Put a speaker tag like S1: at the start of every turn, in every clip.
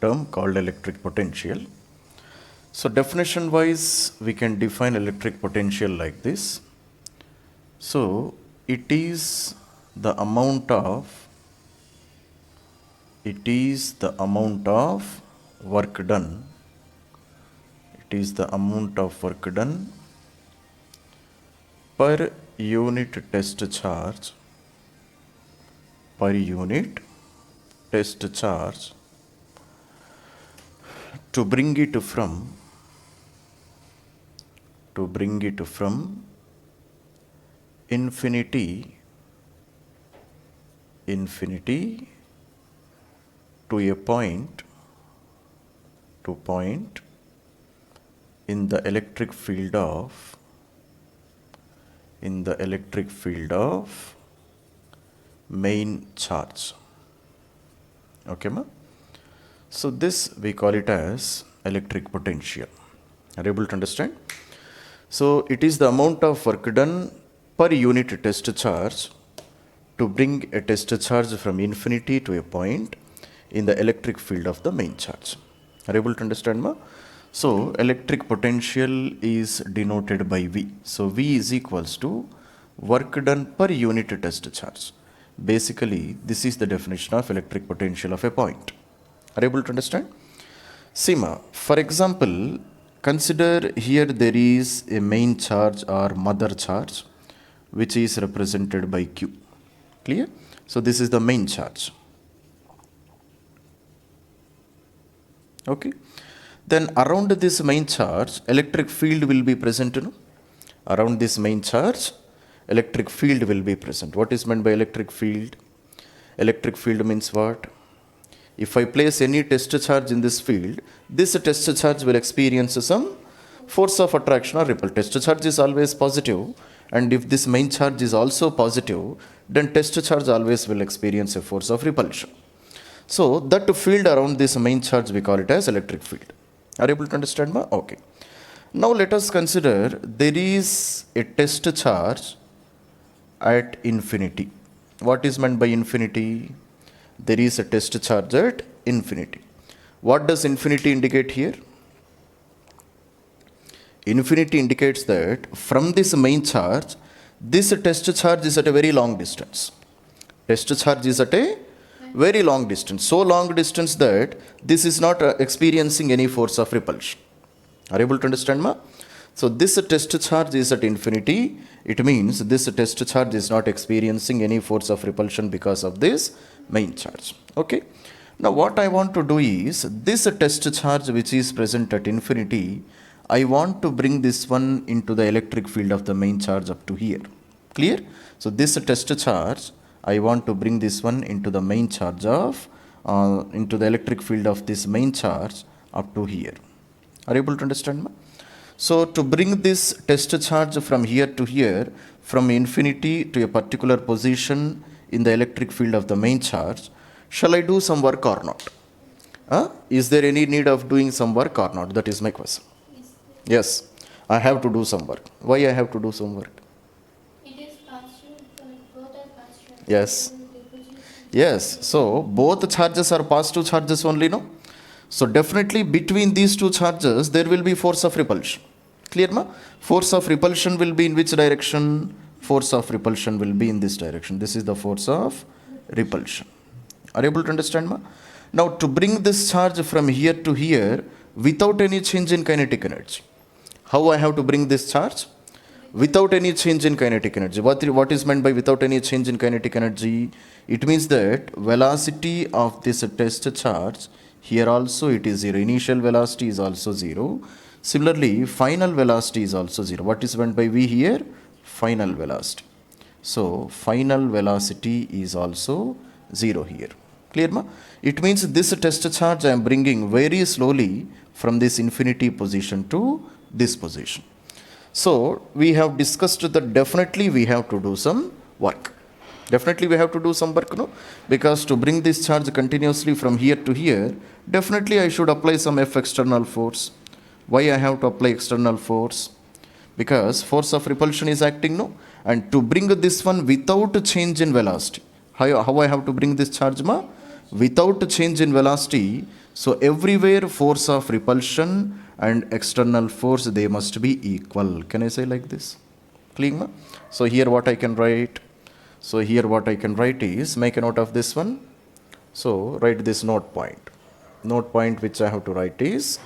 S1: term called electric potential. So definition wise, we can define electric potential like this. So it is the amount of work done. It is the amount of work done per unit test charge to bring it from infinity to a point in the electric field of main charge. Okay, ma? So this we call it as electric potential. Are you able to understand? So it is the amount of work done per unit test charge to bring a test charge from infinity to a point in the electric field of the main charge. Are you able to understand, ma? So electric potential is denoted by V. So V is equals to work done per unit test charge. Basically, this is the definition of electric potential of a point. Are you able to understand? Sima, for example, consider here there is a main charge or mother charge which is represented by Q. Clear? So this is the main charge. Okay. Then around this main charge, electric field will be present. No? Around this main charge, electric field will be present. What is meant by electric field? Electric field means what? If I place any test charge in this field, this test charge will experience some force of attraction or repel. Test charge is always positive, and if this main charge is also positive, then test charge always will experience a force of repulsion. So that field around this main charge, we call it as electric field. Are you able to understand, ma? Okay. Now let us consider there is a test charge at infinity. What is meant by infinity? There is a test charge at infinity. What does infinity indicate here? Infinity indicates that from this main charge, this test charge is at a very long distance. Test charge is at a very long distance. So long distance that this is not experiencing any force of repulsion. Are you able to understand, ma? So this test charge is at infinity. It means this test charge is not experiencing any force of repulsion because of this main charge. Okay. Now what I want to do is, this test charge which is present at infinity, I want to bring this one into the electric field of the main charge up to here. Clear? So this test charge, I want to bring this one into the main charge of, into the electric field of this main charge up to here. Are you able to understand, ma? So to bring this test charge from here to here, from infinity to a particular position in the electric field of the main charge, shall I do some work or not? Is there any need of doing some work or not? That is my question. Yes, I have to do some work. Why I have to do some work?
S2: It is positive, both are positive.
S1: Yes. Yes, so both charges are positive charges only, no? So definitely between these two charges, there will be force of repulsion. Clear, ma? Force of repulsion will be in which direction? Force of repulsion will be in this direction. This is the force of repulsion. Are you able to understand, ma? Now to bring this charge from here to here without any change in kinetic energy. How I have to bring this charge? Without any change in kinetic energy. What is meant by without any change in kinetic energy? It means that velocity of this test charge, here also it is 0. Initial velocity is also 0. Similarly, final velocity is also 0. What is meant by V here? Final velocity. So, final velocity is also 0 here. Clear, ma? It means this test charge I am bringing very slowly from this infinity position to this position. So, we have discussed that definitely we have to do some work. Definitely we have to do some work, no? Because to bring this charge continuously from here to here, definitely I should apply some F external force. Why I have to apply external force? Because force of repulsion is acting, no? And to bring this one without a change in velocity. How I have to bring this charge, ma? without change in velocity. So everywhere force of repulsion and external force, they must be equal. Can I say like this? Clear? So here what I can write? So here what I can write is, make a note of this one. So write this note point. Note point which I have to write is,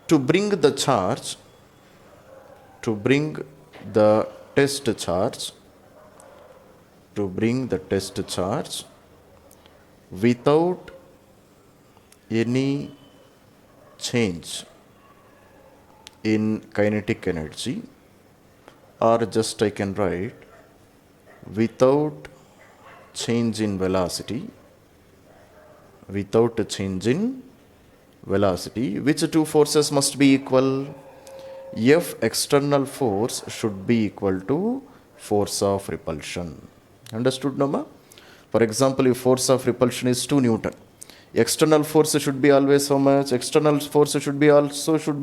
S1: to bring the charge, to bring the test charge, to bring the test charge without any change in kinetic energy, or just I can write without change in velocity, without a change in velocity, which two forces must be equal? F external force should be equal to force of repulsion. Understood, Nama? For example, if force of repulsion is 2 Newton, external force should be always how much? External force should be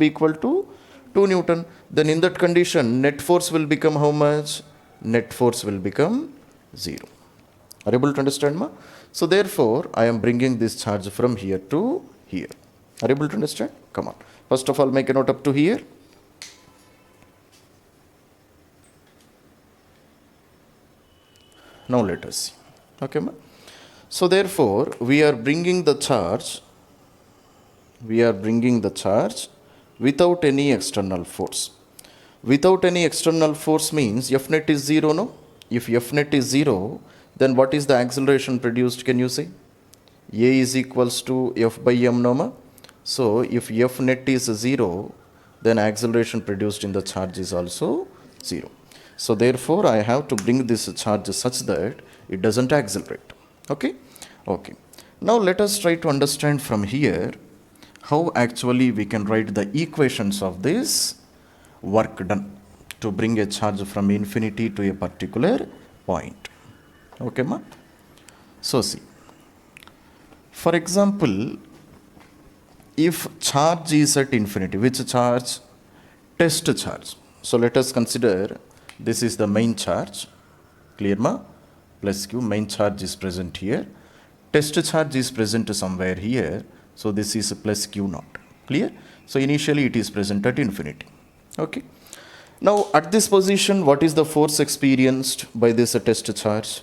S1: equal to 2 Newton. Then in that condition, net force will become how much? Net force will become 0. Are you able to understand, ma? So therefore, I am bringing this charge from here to here. Are you able to understand? Come on. First of all, make a note up to here. Now let us see. Okay, ma? So therefore, we are bringing the charge without any external force. Without any external force means F net is 0, no? If F net is 0, then what is the acceleration produced? Can you say? A is equals to F by m, no, ma? So if F net is 0, then acceleration produced in the charge is also 0. So therefore, I have to bring this charge such that it doesn't accelerate. Okay? Okay. Now let us try to understand from here how actually we can write the equations of this work done to bring a charge from infinity to a particular point. Okay, ma? So see. For example, if charge is at infinity, which charge? Test charge. So let us consider this is the main charge. Clear, ma? Plus Q, main charge is present here. Test charge is present somewhere here. So this is plus Q naught. Clear? So initially it is present at infinity. Okay. Now at this position, what is the force experienced by this test charge?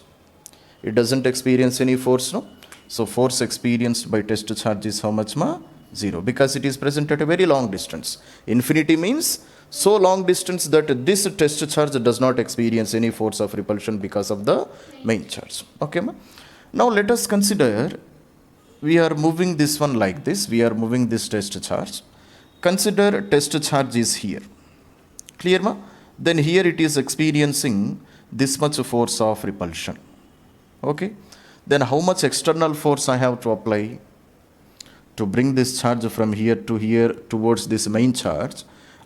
S1: It doesn't experience any force, no? So force experienced by test charge is how much, ma? 0, because it is present at a very long distance. Infinity means so long distance that this test charge does not experience any force of repulsion because of the main charge. Okay, ma? Now let us consider we are moving this one like this. We are moving this test charge. Consider test charge is here. Clear, ma? Then here it is experiencing this much force of repulsion. Okay. Then how much external force I have to apply to bring this charge from here to here towards this main charge?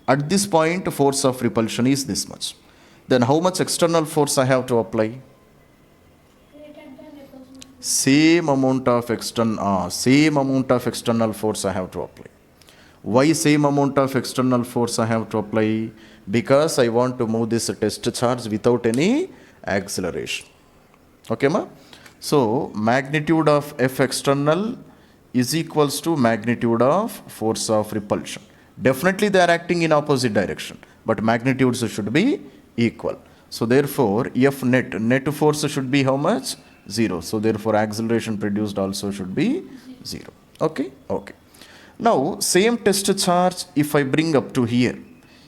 S1: At this point, force of repulsion is this much. Then how much external force I have to apply? Same amount of external force I have to apply. Why same amount of external force I have to apply? Because I want to move this test charge without any acceleration. Okay, ma? So magnitude of F external is equals to magnitude of force of repulsion. Definitely they are acting in opposite direction, but magnitudes should be equal. So therefore, F net force should be how much? 0. So therefore, acceleration produced also should be 0. Okay? Okay. Now, same test charge if I bring up to here.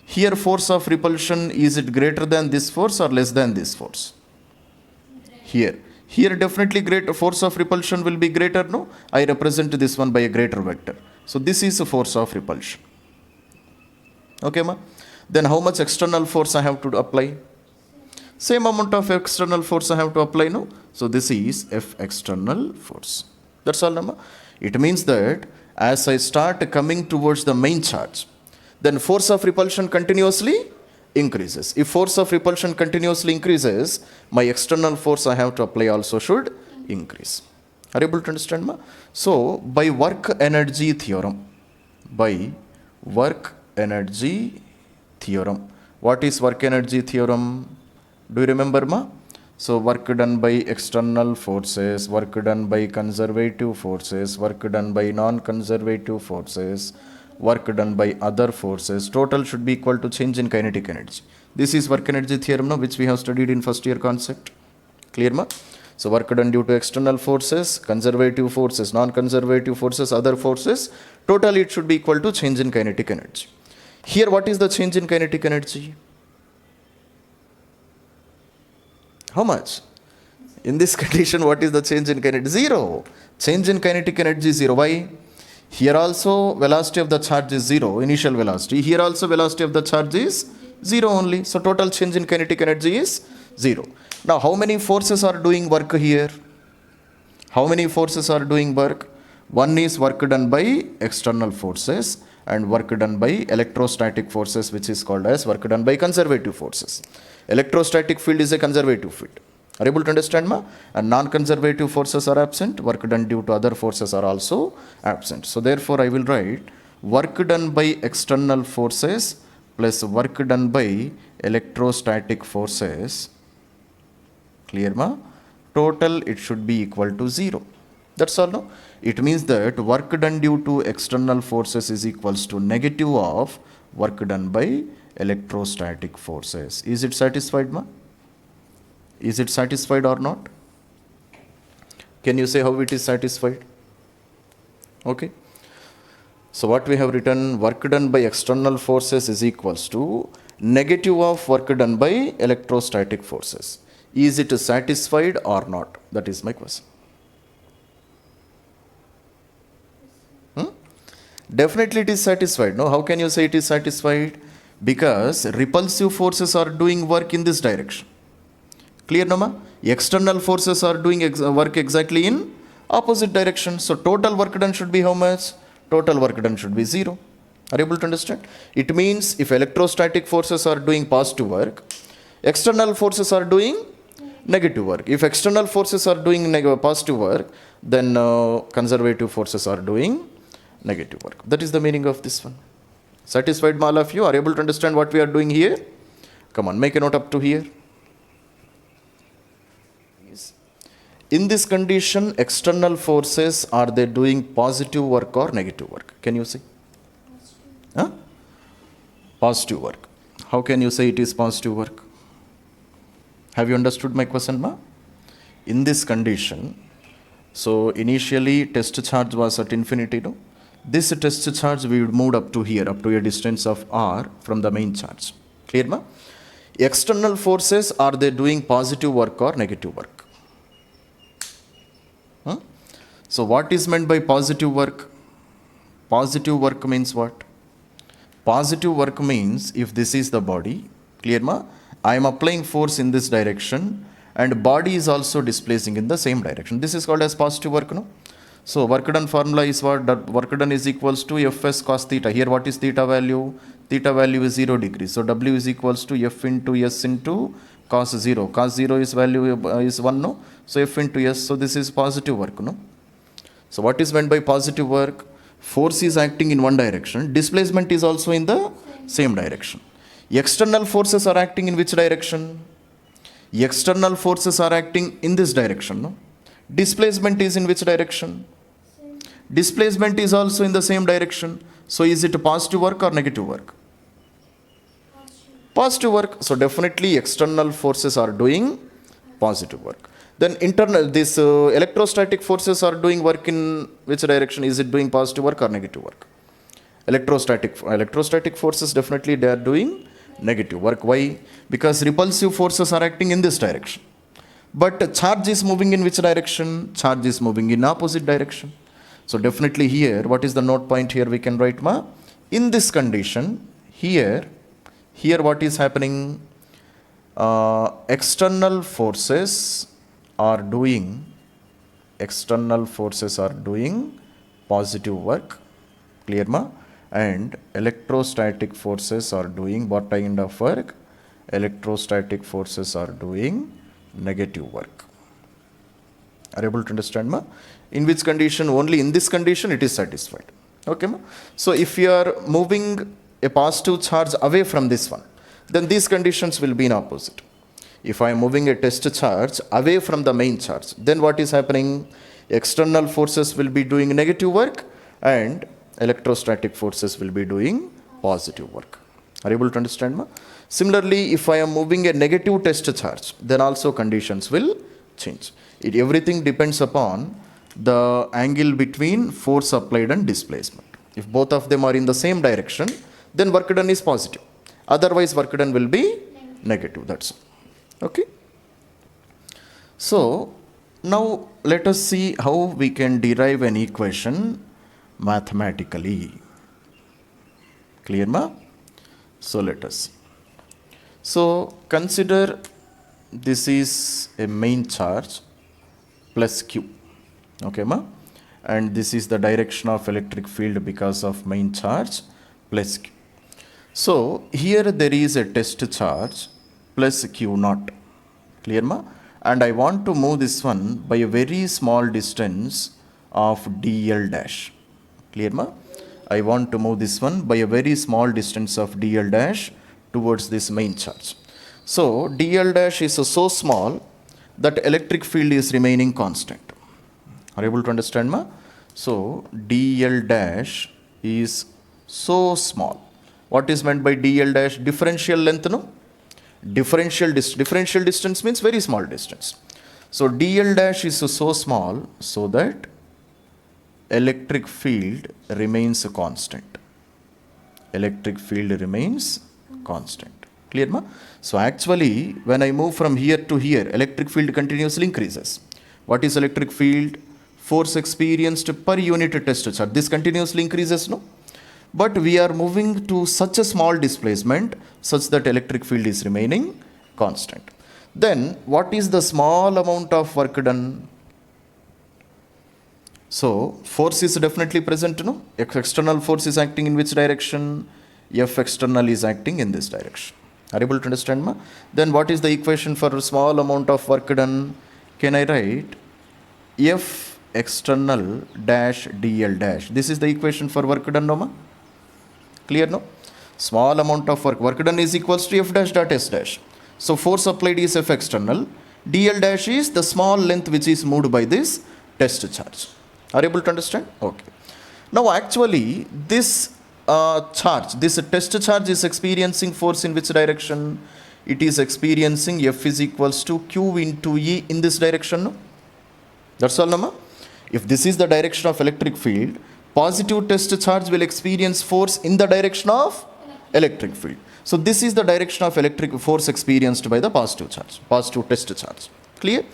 S1: Here force of repulsion, is it greater than this force or less than this force? Here definitely greater force of repulsion will be greater, no? I represent this one by a greater vector. So this is a force of repulsion. Okay, ma? Then how much external force I have to apply? Same amount of external force I have to apply, no? So this is F external force. That's all, ma? It means that as I start coming towards the main charge, then force of repulsion continuously increases. If force of repulsion continuously increases, my external force I have to apply also should increase. Are you able to understand, ma? So by work energy theorem, what is work energy theorem? Do you remember, ma? So work done by external forces, work done by conservative forces, work done by non-conservative forces, work done by other forces, total should be equal to change in kinetic energy. This is work energy theorem, no, which we have studied in first year concept. Clear ma? So work done due to external forces, conservative forces, non-conservative forces, other forces, total it should be equal to change in kinetic energy. Here what is the change in kinetic energy? How much? In this condition, what is the change in kinetic? Zero. Change in kinetic energy is zero. Why? Here also velocity of the charge is zero, initial velocity. Here also velocity of the charge is zero only. So total change in kinetic energy is zero. Now how many forces are doing work here? How many forces are doing work? One is work done by external forces and work done by electrostatic forces, which is called as work done by conservative forces. Electrostatic field is a conservative field. Are you able to understand ma? And non-conservative forces are absent. Work done due to other forces are also absent. So therefore I will write work done by external forces plus work done by electrostatic forces. Clear ma? Total it should be equal to zero. That's all, no? It means that work done due to external forces is equals to negative of work done by electrostatic forces. Is it satisfied, ma? Is it satisfied or not? Can you say how it is satisfied? Okay. So what we have written, work done by external forces is equals to negative of work done by electrostatic forces. Is it satisfied or not? That is my question. Definitely it is satisfied. No, how can you say it is satisfied? Because repulsive forces are doing work in this direction. Clear, no ma? External forces are doing work exactly in opposite direction. So total work done should be how much? Total work done should be zero. Are you able to understand? It means if electrostatic forces are doing positive work, external forces are doing negative work. If external forces are doing positive work, then conservative forces are doing negative work. That is the meaning of this one. Satisfied, all of you? Are able to understand what we are doing here? Come on, make a note up to here. In this condition, external forces, are they doing positive work or negative work? Can you say? Huh? Positive work. How can you say it is positive work? Have you understood my question, ma? In this condition, so initially test charge was at infinity, no? This test charge we would move up to here, up to a distance of r from the main charge. Clear, ma? External forces, are they doing positive work or negative work? Huh? So what is meant by positive work? Positive work means what? Positive work means if this is the body, clear, ma? I am applying force in this direction and body is also displacing in the same direction. This is called as positive work, no? So work done formula is what? Work done is equals to Fs cos theta. Here what is theta value? Theta value is 0 degrees. So W is equals to F into S into cos 0. Cos 0 is value is 1, no? So F into S. So this is positive work, no? So what is meant by positive work? Force is acting in one direction. Displacement is also in the same direction. External forces are acting in which direction? External forces are acting in this direction, no? Displacement is in which direction? Displacement is also in the same direction. So is it positive work or negative work? Positive work. So definitely external forces are doing positive work. Then internal, this electrostatic forces are doing work in which direction? Is it doing positive work or negative work? Electrostatic forces, definitely they are doing negative work. Why? Because repulsive forces are acting in this direction. But charge is moving in which direction? Charge is moving in opposite direction. So definitely here, what is the note point here we can write, ma? In this condition, here what is happening? External forces are doing positive work. Clear, ma? And electrostatic forces are doing what kind of work? Electrostatic forces are doing negative work. Are you able to understand, ma? In which condition? Only in this condition it is satisfied. Okay, ma? So if you are moving a positive charge away from this one, then these conditions will be in opposite. If I am moving a test charge away from the main charge, then what is happening? External forces will be doing negative work and electrostatic forces will be doing positive work. Are you able to understand? Ma? Similarly, if I am moving a negative test charge, then also conditions will change. Everything depends upon the angle between force applied and displacement. If both of them are in the same direction, then work done is positive. Otherwise, work done will be negative. That's all. Okay. So, now let us see how we can derive an equation mathematically. Clear, ma? So, let us see. So, consider this is a main charge plus Q. Okay, ma? And this is the direction of electric field because of main charge plus Q. So, here there is a test charge plus Q naught. Clear, ma? And I want to move this one by a very small distance of dl dash. Clear, ma? I want to move this one by a very small distance of dl dash towards this main charge. So, dl dash is so small that electric field is remaining constant. Are you able to understand, ma? So, dl dash is so small. What is meant by dl dash? Differential length, no? Differential distance means very small distance. So, dl dash is so small so that electric field remains constant. Electric field remains constant. Clear, ma? So, actually, when I move from here to here, electric field continuously increases. What is electric field? Force experienced per unit test charge. This continuously increases, no? But we are moving to such a small displacement such that electric field is remaining constant. Then, what is the small amount of work done? So, force is definitely present, no? External force is acting in which direction? F external is acting in this direction. Are you able to understand, ma? Then what is the equation for small amount of work done? Can I write F external dash dl dash? This is the equation for work done, no, ma? Clear, no? Small amount of work done is equals to F dash dot S dash. So, force applied is F external. dl dash is the small length which is moved by this test charge. Are you able to understand? Okay. Now, actually, this charge, this test charge is experiencing force in which direction? It is experiencing F is equals to Q into E in this direction, no? That's all, no, ma? If this is the direction of electric field, positive test charge will experience force in the direction of electric field. So, this is the direction of electric force experienced by the positive charge, positive test charge. Clear?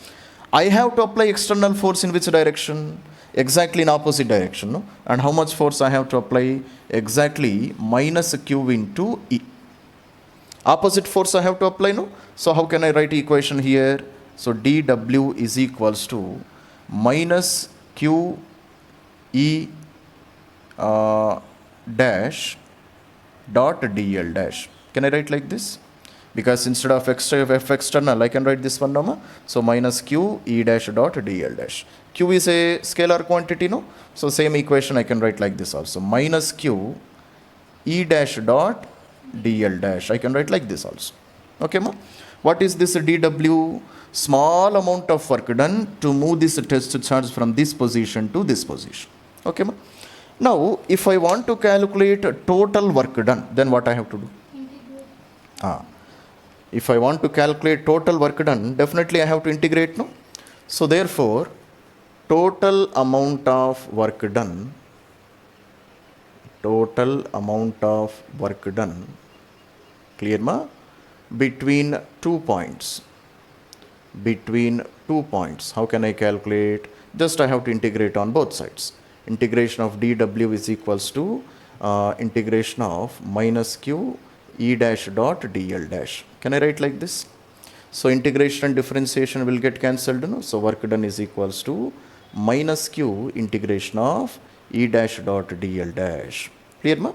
S1: I have to apply external force in which direction? Exactly in opposite direction, no? And how much force I have to apply? Exactly minus Q into E. Opposite force I have to apply, no? So, how can I write equation here? So, dW is equals to minus Q E dash dot dl dash. Can I write like this? Because instead of F external, I can write this one, no, ma? So, minus Q E dash dot dl dash. Q is a scalar quantity, no? So, same equation I can write like this also. Minus Q E dash dot dl dash. I can write like this also. Okay, ma? What is this dW? Small amount of work done to move this test charge from this position to this position. Okay, ma? Now, if I want to calculate total work done, then what I have to do? If I want to calculate total work done, definitely I have to integrate, no? So, therefore, total amount of work done, clear, ma? Between 2 points. How can I calculate? Just I have to integrate on both sides. Integration of dW is equals to integration of minus Q E dash dot dl dash. Can I write like this? So, integration and differentiation will get cancelled, no? So, work done is equals to minus Q integration of E dash dot dl dash. Clear, ma?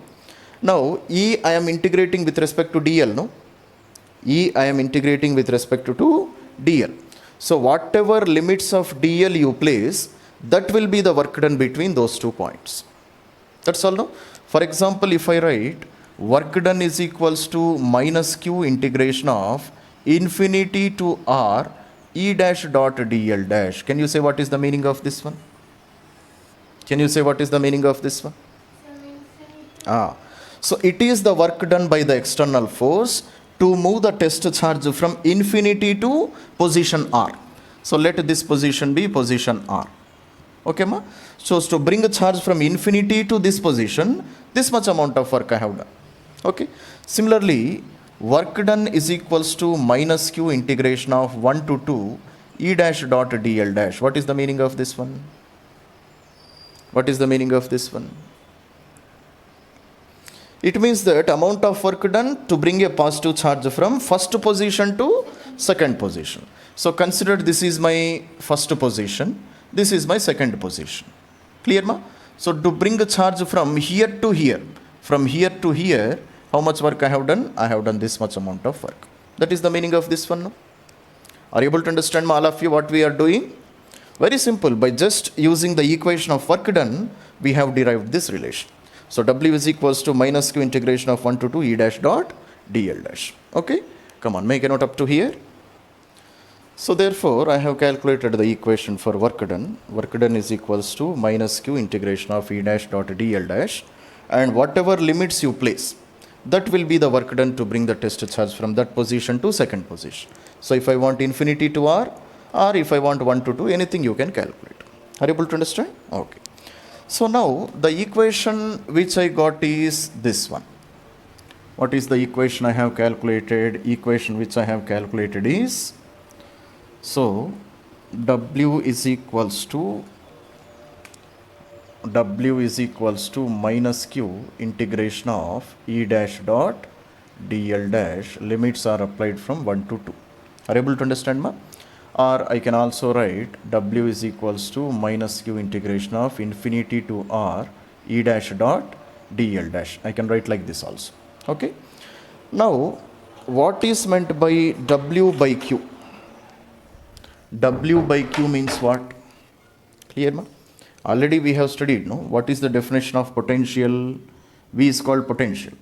S1: Now, E I am integrating with respect to dl, no? E I am integrating with respect to dl. So, whatever limits of dl you place, that will be the work done between those 2 points. That's all, no? For example, if I write work done is equals to minus Q integration of infinity to r e dash dot dl dash. Can you say what is the meaning of this one? Can you say what is the meaning of this one?
S2: From infinity.
S1: So it is the work done by the external force to move the test charge from infinity to position r. So let this position be position r. Okay, ma? So to bring a charge from infinity to this position, this much amount of work I have done. Okay. Similarly, work done is equals to minus q integration of 1 to 2 e dash dot dl dash. What is the meaning of this one? What is the meaning of this one? It means that amount of work done to bring a positive charge from first position to second position. So consider this is my first position, this is my second position. Clear, ma? So to bring a charge from here to here, from here to here, how much work I have done? I have done this much amount of work. That is the meaning of this one. No? Are you able to understand, ma, all of you, what we are doing? Very simple. By just using the equation of work done, we have derived this relation. So W is equals to minus Q integration of 1 to 2 E dash dot dl dash. Okay? Come on, make a note up to here. So therefore, I have calculated the equation for work done. Work done is equals to minus Q integration of E dash dot dl dash. And whatever limits you place, that will be the work done to bring the test charge from that position to second position. So if I want infinity to R, or if I want 1 to 2, anything you can calculate. Are you able to understand? Okay. So now the equation which I got is this one. What is the equation I have calculated? Equation which I have calculated is, so W is equals to minus Q integration of E dash dot dl dash. Limits are applied from 1 to 2. Are you able to understand, ma? Or I can also write W is equals to minus Q integration of infinity to R E dash dot dl dash. I can write like this also. Okay. Now, what is meant by W by Q? W by Q means what? Clear, ma? Already we have studied, no? What is the definition of potential? V is called potential.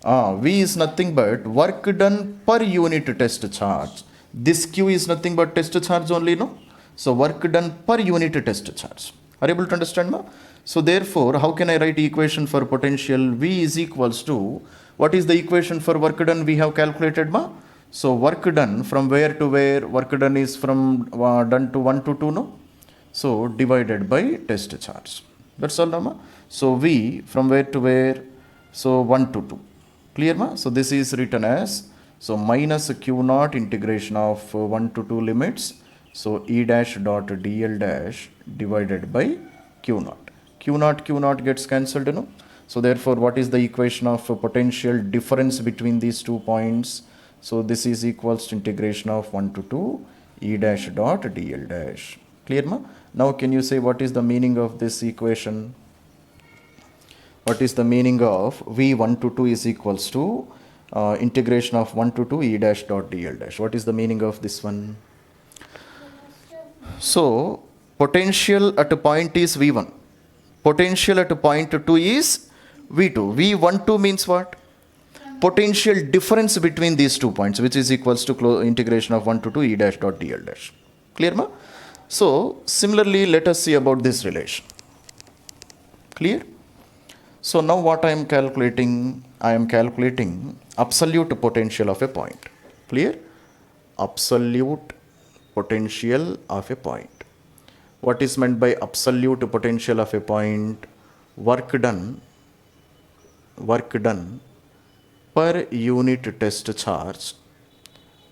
S1: V is nothing but work done per unit test charge. This Q is nothing but test charge only, no? So work done per unit test charge. Are you able to understand, ma? So therefore, how can I write equation for potential? V is equals to, what is the equation for work done we have calculated, ma? So work done from where to where? Work done is from done to 1 to 2, no? So divided by test charge. That's all, no, ma? So V from where to where? So 1 to 2. Clear, ma? So this is written as, so minus Q naught integration of 1 to 2 limits. So E dash dot dl dash divided by Q naught. Q naught gets cancelled, no? So therefore, what is the equation of potential difference between these 2 points? So this is equals to integration of 1 to 2 E dash dot dl dash. Clear, ma? Now can you say what is the meaning of this equation? What is the meaning of V1 to 2 is equals to integration of 1 to 2 E dash dot dl dash? What is the meaning of this one? So potential at a point is V1. Potential at a point 2 is V2. V12 means what? Potential difference between these 2 points, which is equals to integration of 1 to 2 E dash dot dl dash. Clear, ma? So similarly, let us see about this relation. Clear? So now what I am calculating? I am calculating absolute potential of a point. Clear? Absolute potential of a point. What is meant by absolute potential of a point? Work done per unit test charge.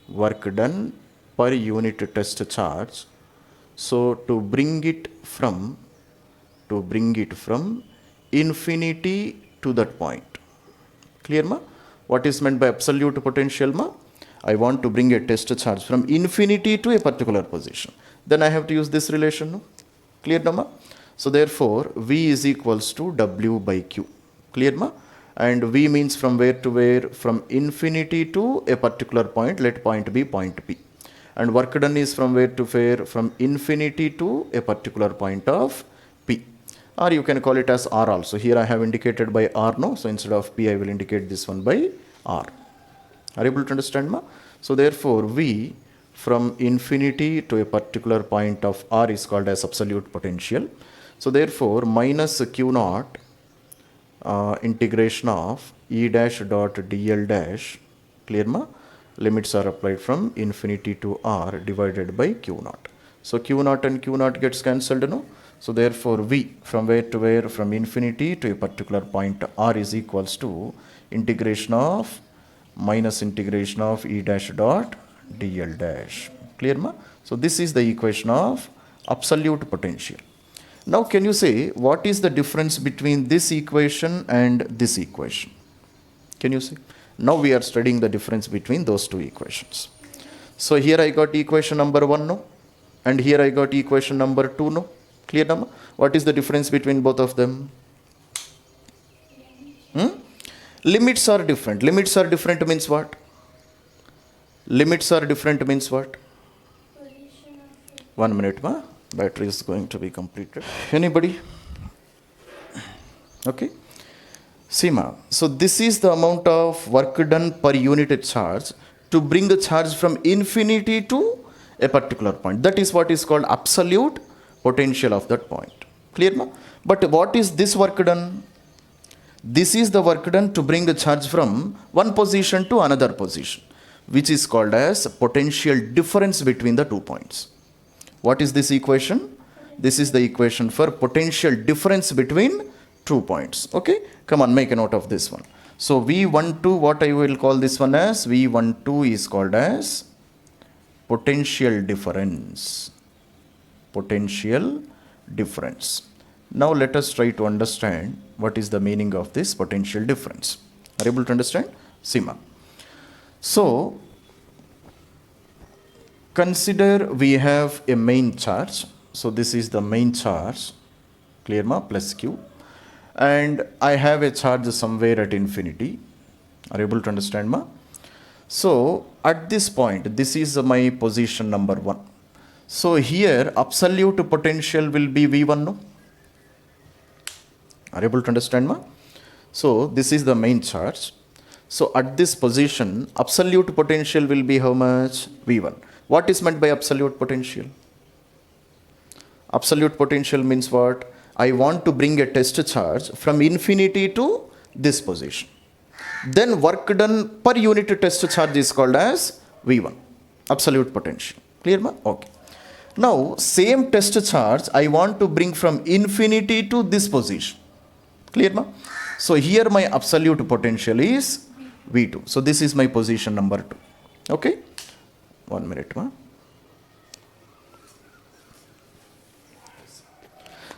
S1: Work done per unit test charge. So to bring it from infinity to that point. Clear, ma? What is meant by absolute potential, ma? I want to bring a test charge from infinity to a particular position. Then I have to use this relation, no? Clear, no, ma? So therefore, V is equals to W by Q. Clear, ma? And V means from where to where? From infinity to a particular point. Let point be point P. And work done is from where to where? From infinity to a particular point of P. Or you can call it as R also. Here I have indicated by R, no? So instead of P, I will indicate this one by R. Are you able to understand, ma? So therefore V from infinity to a particular point of R is called as absolute potential. So therefore minus Q naught integration of E dash dot dl dash, clear ma? Limits are applied from infinity to R divided by Q naught. So Q naught and Q naught gets cancelled, no? So therefore V from where to where, from infinity to a particular point R is equals to integration of minus integration of E dash dot dl dash, clear ma? So this is the equation of absolute potential. Now can you say what is the difference between this equation and this equation? Can you see? Now we are studying the difference between those two equations. So here I got equation number 1, no? And here I got equation number 2, no? Clear now? What is the difference between both of them? Limits are different. Limits are different means what? Limits are different means what?
S2: Position of
S1: 1 minute, ma. Battery is going to be completed. Anybody? Okay. See, ma. So this is the amount of work done per unit charge to bring the charge from infinity to a particular point. That is what is called absolute potential of that point. Clear, ma? But what is this work done? This is the work done to bring the charge from one position to another position, which is called as potential difference between the 2 points. What is this equation? This is the equation for potential difference between 2 points. Okay, come on, make a note of this one. So V12, what I will call this one as? V12 is called as potential difference. Potential difference. Now let us try to understand what is the meaning of this potential difference. Are you able to understand? Sima. So consider we have a main charge. So this is the main charge, clear ma, plus Q. And I have a charge somewhere at infinity. Are you able to understand ma? So at this point, this is my position number 1. So here absolute potential will be V1, no? Are you able to understand ma? So this is the main charge. So at this position, absolute potential will be how much? V1. What is meant by absolute potential? Absolute potential means what? I want to bring a test charge from infinity to this position. Then work done per unit test charge is called as V1. Absolute potential. Clear ma? Okay. Now same test charge I want to bring from infinity to this position. Clear ma? So here my absolute potential is V2. So this is my position number 2. Okay? 1 minute ma.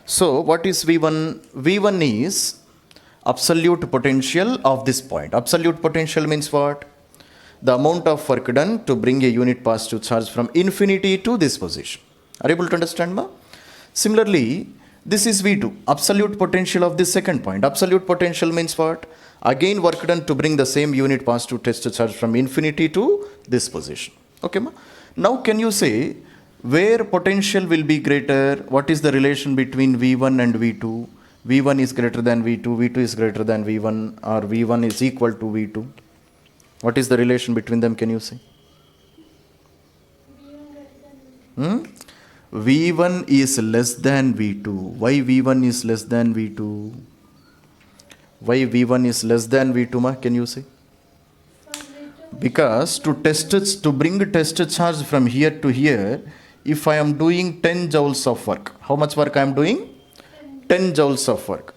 S1: So what is V1? V1 is absolute potential of this point. Absolute potential means what? The amount of work done to bring a unit positive charge from infinity to this position. Are you able to understand ma? Similarly, this is V2, absolute potential of this second point. Absolute potential means what? Again work done to bring the same unit positive test charge from infinity to this position. Okay ma? Now can you say where potential will be greater? What is the relation between V1 and V2? V1 is greater than V2, V2 is greater than V1, or V1 is equal to V2. What is the relation between them, can you say? V1 is less than V2. Why V1 is less than V2? Why V1 is less than V2 ma? Can you say? Because to bring a test charge from here to here, if I am doing 10 joules of work, how much work I am doing? 10 joules of work.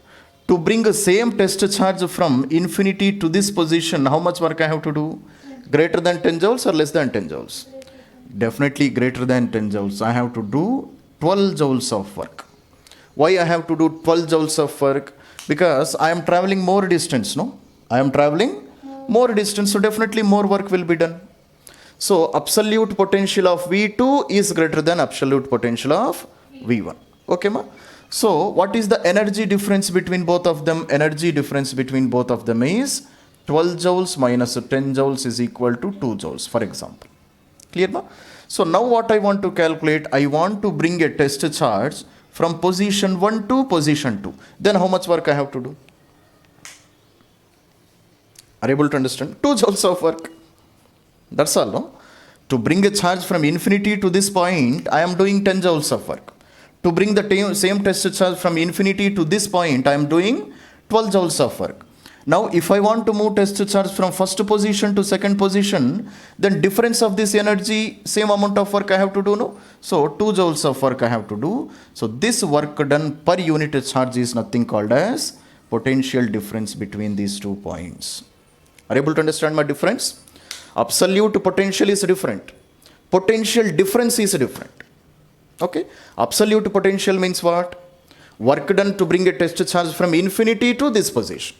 S1: To bring the same test charge from infinity to this position, how much work I have to do? Greater than 10 joules or less than 10 joules? Definitely greater than 10 joules. I have to do 12 joules of work. Why I have to do 12 joules of work? Because I am traveling more distance, no? I am traveling more distance, so definitely more work will be done. So absolute potential of V2 is greater than absolute potential of V1. Okay ma? So what is the energy difference between both of them? Energy difference between both of them is 12 joules minus 10 joules is equal to 2 joules, for example. Clear ma? So now what I want to calculate, I want to bring a test charge from position 1 to position 2. Then how much work I have to do? Are you able to understand? 2 joules of work. That's all, no? To bring a charge from infinity to this point, I am doing 10 joules of work. To bring the same test charge from infinity to this point, I am doing 12 joules of work. Now, if I want to move test charge from first position to second position, then difference of this energy, same amount of work I have to do, no? So, 2 joules of work I have to do. So, this work done per unit charge is nothing called as potential difference between these 2 points. Are you able to understand my difference? Absolute potential is different. Potential difference is different. Okay? Absolute potential means what? Work done to bring a test charge from infinity to this position.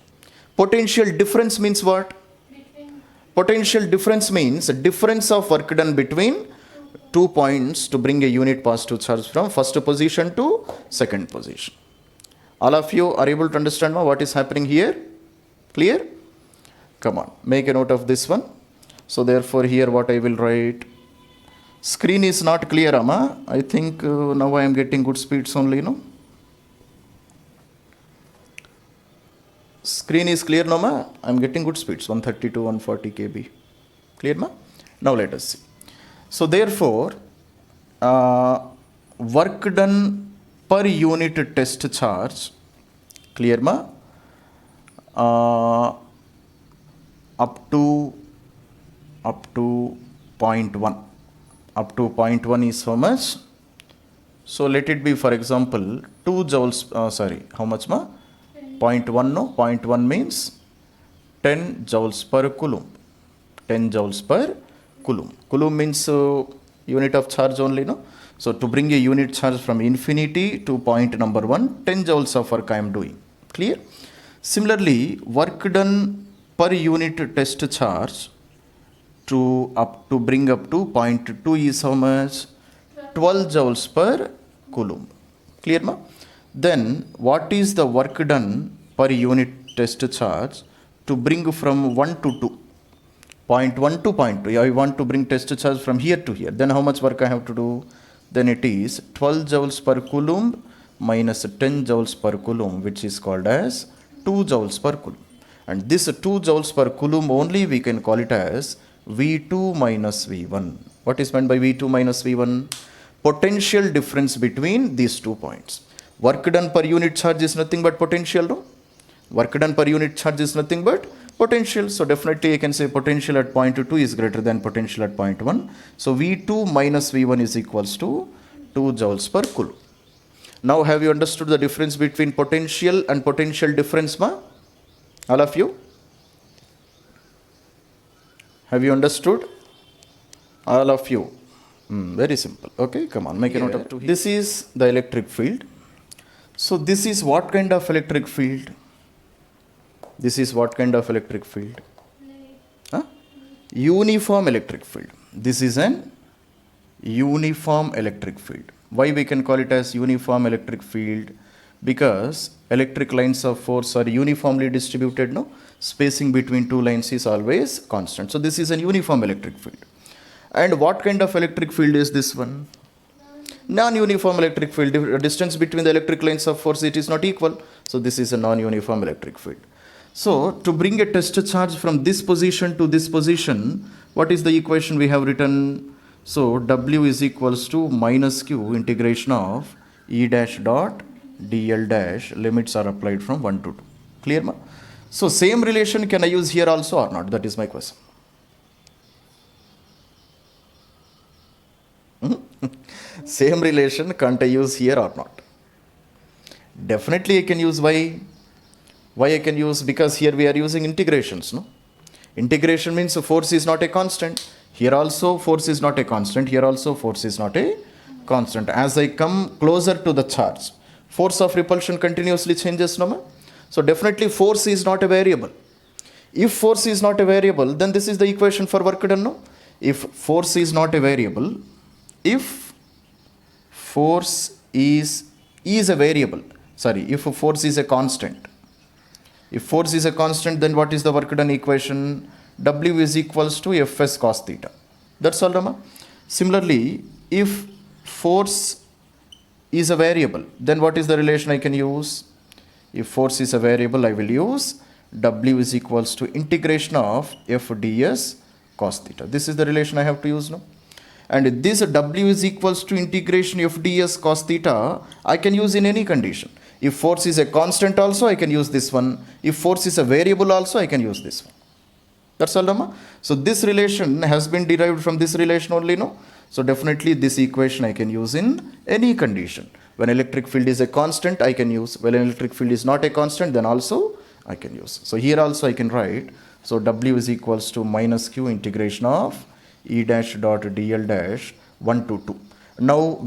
S1: Potential difference means what?
S2: Between
S1: Potential difference means the difference of work done between 2 points to bring a unit positive charge from first position to second position. All of you are able to understand what is happening here? Clear? Come on, make a note of this one. So therefore here what I will write, screen is not clear, Amma. I think now I am getting good speeds only, no? Screen is clear, no ma? I am getting good speeds, 130 to 140 kb. Clear, ma? Now let us see. So therefore, work done per unit test charge, clear, ma? Up to 0.1. Up to 0.1 is how much? So let it be, for example, 2 joules, how much, ma? 0.1, no? 0.1 means 10 joules per coulomb. 10 joules per coulomb. Coulomb means unit of charge only, no? So to bring a unit charge from infinity to point number 1, 10 joules of work I am doing. Clear? Similarly, work done per unit test charge to bring up to 0.2 is how much? 12 joules per coulomb. Clear, ma? Then what is the work done per unit test charge to bring from 1 to 2? 0.1 to 0.2. I want to bring test charge from here to here. Then how much work I have to do? Then it is 12 joules per coulomb minus 10 joules per coulomb, which is called as 2 joules per coulomb. And this 2 joules per coulomb only we can call it as V2 minus V1. What is meant by V2 minus V1? Potential difference between these 2 points. Work done per unit charge is nothing but potential, no? Work done per unit charge is nothing but potential. So definitely I can say potential at point 2 is greater than potential at point 1. So V2 minus V1 is equals to 2 joules per coulomb. Now have you understood the difference between potential and potential difference, ma? All of you? Have you understood? All of you? Very simple. Okay, come on, make a note of 2. This is the electric field. So this is what kind of electric field? This is what kind of electric field? Huh? Uniform electric field. This is an uniform electric field. Why we can call it as uniform electric field? Because electric lines of force are uniformly distributed, no? Spacing between 2 lines is always constant. So this is an uniform electric field. And what kind of electric field is this one? Non-uniform electric field. Distance between the electric lines of force, it is not equal. So this is a non-uniform electric field. So to bring a test charge from this position to this position, what is the equation we have written? So W is equals to minus Q integration of E dash dot dl dash, limits are applied from 1 to 2. Clear, ma? So same relation can I use here also or not? That is my question. Same relation can't I use here or not? Definitely I can use. Why? Why I can use? Because here we are using integrations, no? Integration means force is not a constant. Here also force is not a constant. Here also force is not a constant. As I come closer to the charge, force of repulsion continuously changes, no? So definitely force is not a variable. If force is not a variable, then this is the equation for work done, no? If force is not a variable, if force is a variable, if force is a constant, if force is a constant, then what is the work done equation? W is equals to Fs cos theta. That's all, Rama. Similarly, if force is a variable, then what is the relation I can use? If force is a variable, I will use W is equals to integration of F ds cos theta. This is the relation I have to use now. And this W is equals to integration of ds cos theta, I can use in any condition. If force is a constant also, I can use this one. If force is a variable also, I can use this one. That's all, Rama. So this relation has been derived from this relation only, no? So definitely this equation I can use in any condition. When electric field is a constant, I can use. When electric field is not a constant, then also I can use. So here also I can write, so W is equals to minus Q integration of E dash dot dl dash 1 to 2. Now,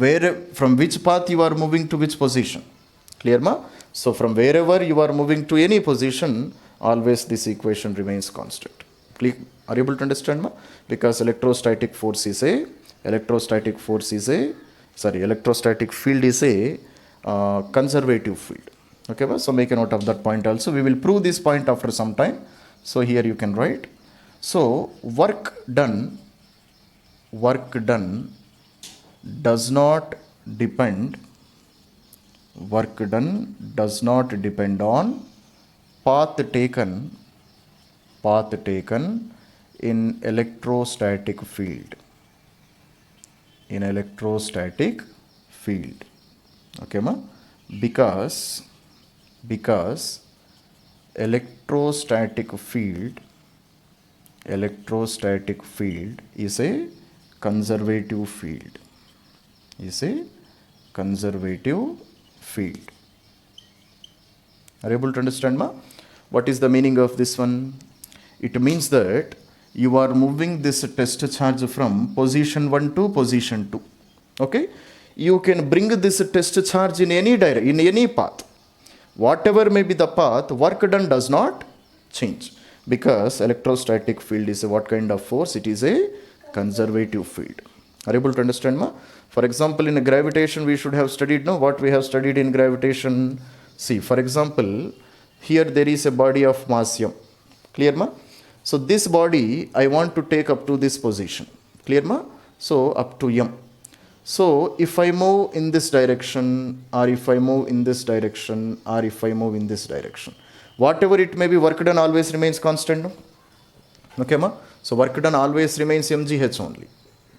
S1: from which path you are moving to which position? Clear, ma? So from wherever you are moving to any position, always this equation remains constant. Clear? Are you able to understand, ma? Because electrostatic field is a conservative field. Okay, ma? So make a note of that point also. We will prove this point after some time. So here you can write. So work done does not depend on path taken in electrostatic field. Okay, ma? Because electrostatic field is a conservative field. Are you able to understand, ma? What is the meaning of this one? It means that you are moving this test charge from position 1 to position 2. Okay? You can bring this test charge in any in any path. Whatever may be the path, work done does not change. Because electrostatic field is what kind of force? It is a conservative field. Are you able to understand, ma? For example, in gravitation, we should have studied, no? What we have studied in gravitation? See, for example, here there is a body of mass m. Clear, ma? So this body, I want to take up to this position. Clear, ma? So up to m. So if I move in this direction, or if I move in this direction, or if I move in this direction, whatever it may be, work done always remains constant. No? Okay, ma? So work done always remains mgh only.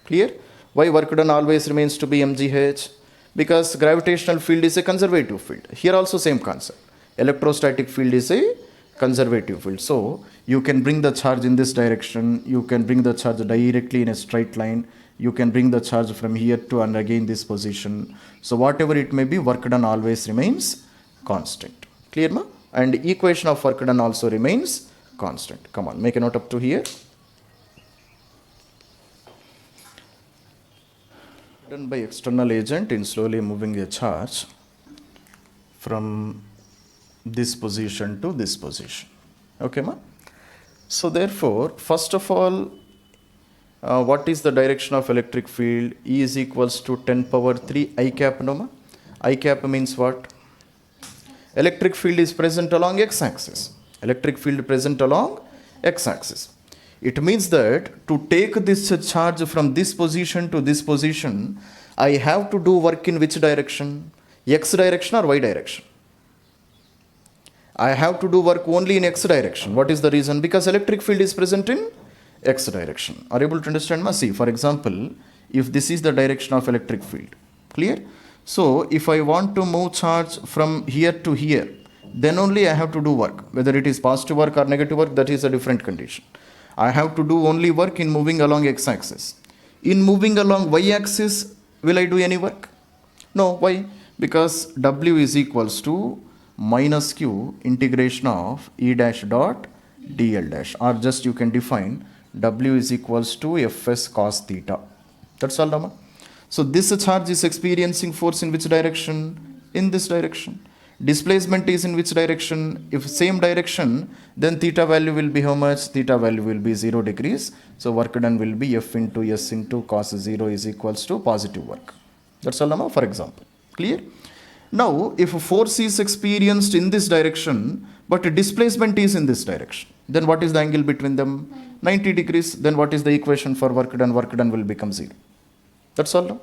S1: Clear? Why work done always remains to be mgh? Because gravitational field is a conservative field. Here also same concept. Electrostatic field is a conservative field. So you can bring the charge in this direction. You can bring the charge directly in a straight line. You can bring the charge from here to and again this position. So whatever it may be, work done always remains constant. Clear, ma? And equation of work done also remains constant. Come on, make a note up to here. Done by external agent in slowly moving a charge from this position to this position. Okay, ma? So therefore, first of all, what is the direction of electric field? E is equals to 10 power 3 I cap, no, ma? I cap means what? Electric field is present along x-axis. Electric field present along x-axis. It means that to take this charge from this position to this position, I have to do work in which direction? X direction or y direction? I have to do work only in x direction. What is the reason? Because electric field is present in x direction. Are you able to understand, ma? See, for example, if this is the direction of electric field, clear? So if I want to move charge from here to here, then only I have to do work. Whether it is positive work or negative work, that is a different condition. I have to do only work in moving along x-axis. In moving along y-axis, will I do any work? No. Why? Because W is equals to minus Q integration of E dash dot dl dash. Or just you can define W is equals to Fs cos theta. That's all, Rama. So this charge is experiencing force in which direction? In this direction. Displacement is in which direction? If same direction, then theta value will be how much? Theta value will be 0 degrees. So work done will be F into S into cos 0 is equals to positive work. That's all, Nama, for example. Clear? Now, if force is experienced in this direction, but displacement is in this direction, then what is the angle between them? 90 degrees. Then what is the equation for work done? Work done will become 0. That's all. No?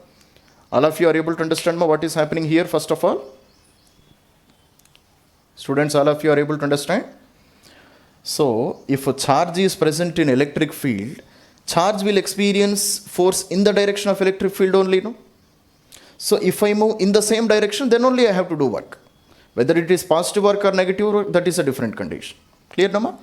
S1: All of you are able to understand what is happening here, first of all? Students, all of you are able to understand? So, if a charge is present in electric field, Charge will experience force in the direction of electric field only, no? So if I move in the same direction, then only I have to do work. Whether it is positive work or negative work, that is a different condition. Clear, Nama?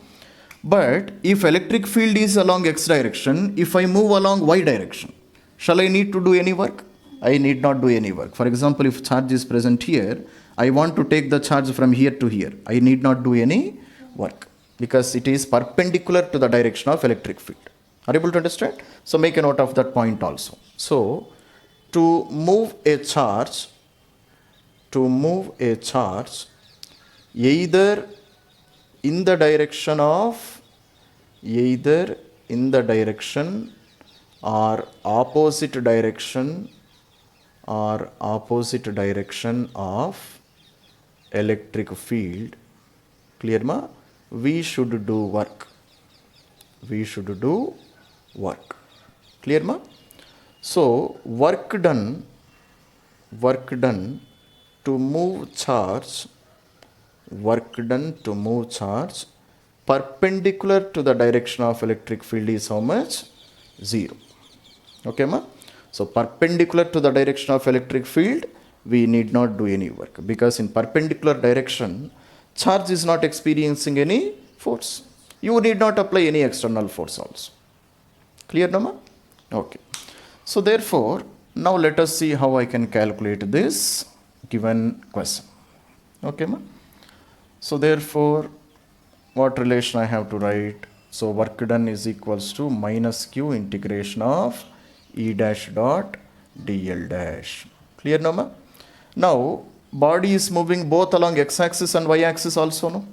S1: But if electric field is along x direction, if I move along y direction, shall I need to do any work? I need not do any work. For example, if charge is present here, I want to take the charge from here to here. I need not do any work because it is perpendicular to the direction of electric field. Are you able to understand? So make a note of that point also. So to move a charge, either in the direction or opposite direction of electric field, clear ma? We should do work. Clear ma? So work done to move charge, perpendicular to the direction of electric field is how much? 0. Okay ma? So perpendicular to the direction of electric field, we need not do any work because in perpendicular direction, charge is not experiencing any force. You need not apply any external force also. Clear, Nama? Okay. So therefore, now let us see how I can calculate this given question. Okay, ma? So therefore, what relation I have to write? So work done is equals to minus q integration of E dash dot dl dash. Clear, Nama? Now, body is moving both along x-axis and y-axis also, no?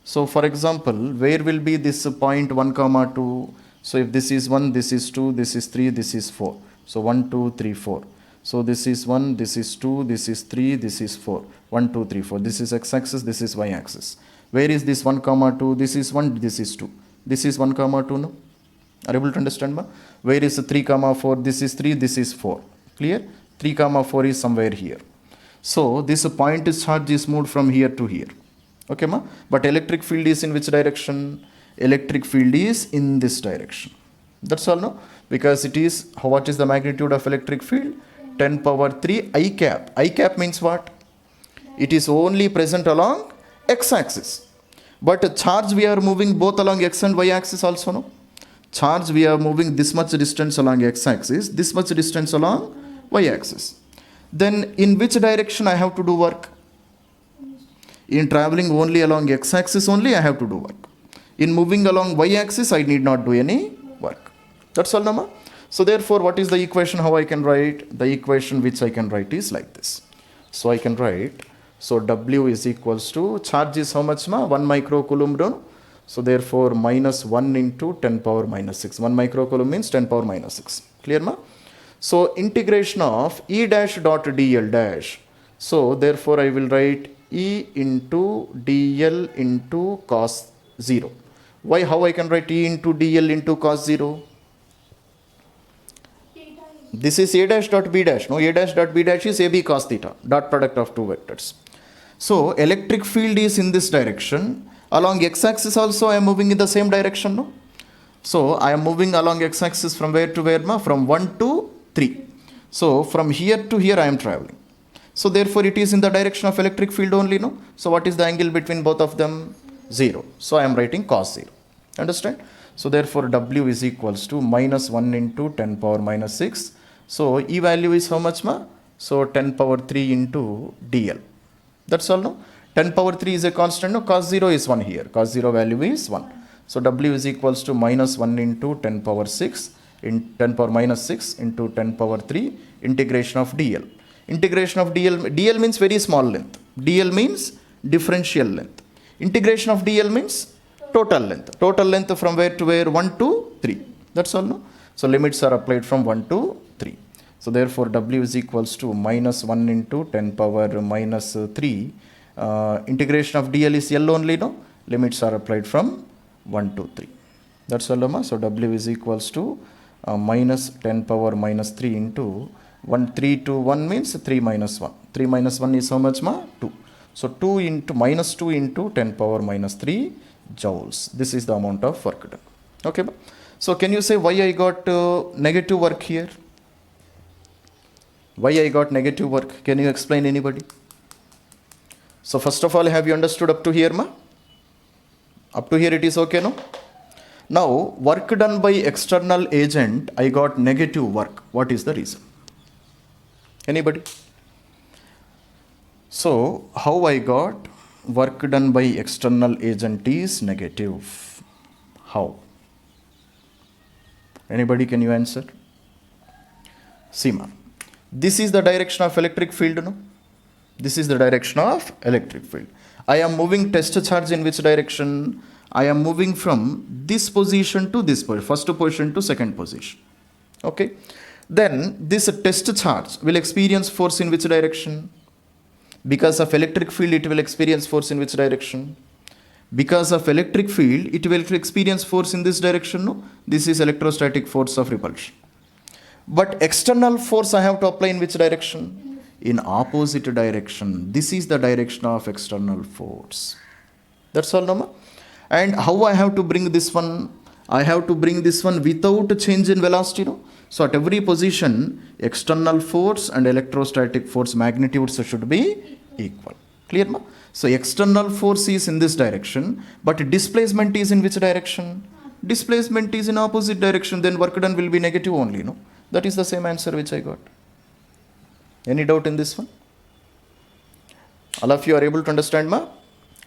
S1: So for example, where will be this point 1, 2? So if this is 1, this is 2, this is 3, this is 4. So 1, 2, 3, 4. So this is 1, this is 2, this is 3, this is 4. 1, 2, 3, 4. This is x-axis, this is y-axis. Where is this 1, 2? This is 1, this is 2. This is 1, 2, no? Are you able to understand, ma? Where is 3, 4? This is 3, this is 4. Clear? 3, 4 is somewhere here. So this point charge is moved from here to here. Okay, ma? But electric field is in which direction? Electric field is in this direction. That's all, no? Because it is, what is the magnitude of electric field? 10 power 3 I cap. I cap means what? It is only present along x-axis. But a charge we are moving both along x and y-axis also, no? Charge we are moving this much distance along x-axis, this much distance along y-axis. Then in which direction I have to do work? In traveling only along x-axis only I have to do work. In moving along y-axis I need not do any work. That's all, Nama. So therefore, what is the equation how I can write? The equation which I can write is like this. So I can write, so W is equals to, charge is how much, ma? 1 microcoulomb, no? So therefore, minus 1 into 10 power minus 6. 1 microcoulomb means 10 power minus 6. Clear, ma? So integration of E dash dot dl dash. So therefore, I will write E into dl into cos 0. Why? How I can write E into dl into cos 0? This is A dash dot B dash. No, A dash dot B dash is AB cos theta, dot product of two vectors. So electric field is in this direction. Along x-axis also I am moving in the same direction, no? So I am moving along x-axis from where to where, ma? From 1 to 3. So from here to here I am traveling. So therefore it is in the direction of electric field only, no? So what is the angle between both of them? 0. So I am writing cos 0. Understand? So therefore W is equals to minus 1 into 10 power minus 6. So E value is how much, ma? So 10 power 3 into dl. That's all, no? 10 power 3 is a constant, no? Cos 0 is 1 here. Cos 0 value is 1. So W is equals to minus 1 into 10 power 6 in 10 power minus 6 into 10 power 3 integration of dl. Integration of dl means very small length. dl means differential length. Integration of dl means total length. Total length from where to where? 1 to 3. That's all, no? So limits are applied from 1 to 3. So therefore W is equals to minus 1 into 10 power minus 3. Integration of dl is L only, no? Limits are applied from 1 to 3. That's all, ma? So W is equals to minus 10 power minus 3 into 3 to 1 means 3 minus 1. 3 minus 1 is how much, ma? 2. So 2 into minus 2 into 10 power minus 3 joules. This is the amount of work done. Okay, ma? So can you say why I got negative work here? Why I got negative work? Can you explain, anybody? So first of all, have you understood up to here, ma? Up to here it is okay, no? Now, work done by external agent, I got negative work. What is the reason? Anybody? So, how I got work done by external agent is negative? How? Anybody, can you answer? Seema. This is the direction of electric field, no? This is the direction of electric field. I am moving test charge in which direction? I am moving from this position to this position, first position to second position. Okay. Then this test charge will experience force in which direction? Because of electric field, it will experience force in which direction? Because of electric field, it will experience force in this direction. No, this is electrostatic force of repulsion. But external force I have to apply in which direction? In opposite direction. This is the direction of external force. That's all, no? And how I have to bring this one? I have to bring this one without change in velocity, no? So at every position, external force and electrostatic force magnitudes should be equal. Clear, ma? So external force is in this direction, but displacement is in which direction? Displacement is in opposite direction, then work done will be negative only, no? That is the same answer which I got. Any doubt in this one? All of you are able to understand, ma?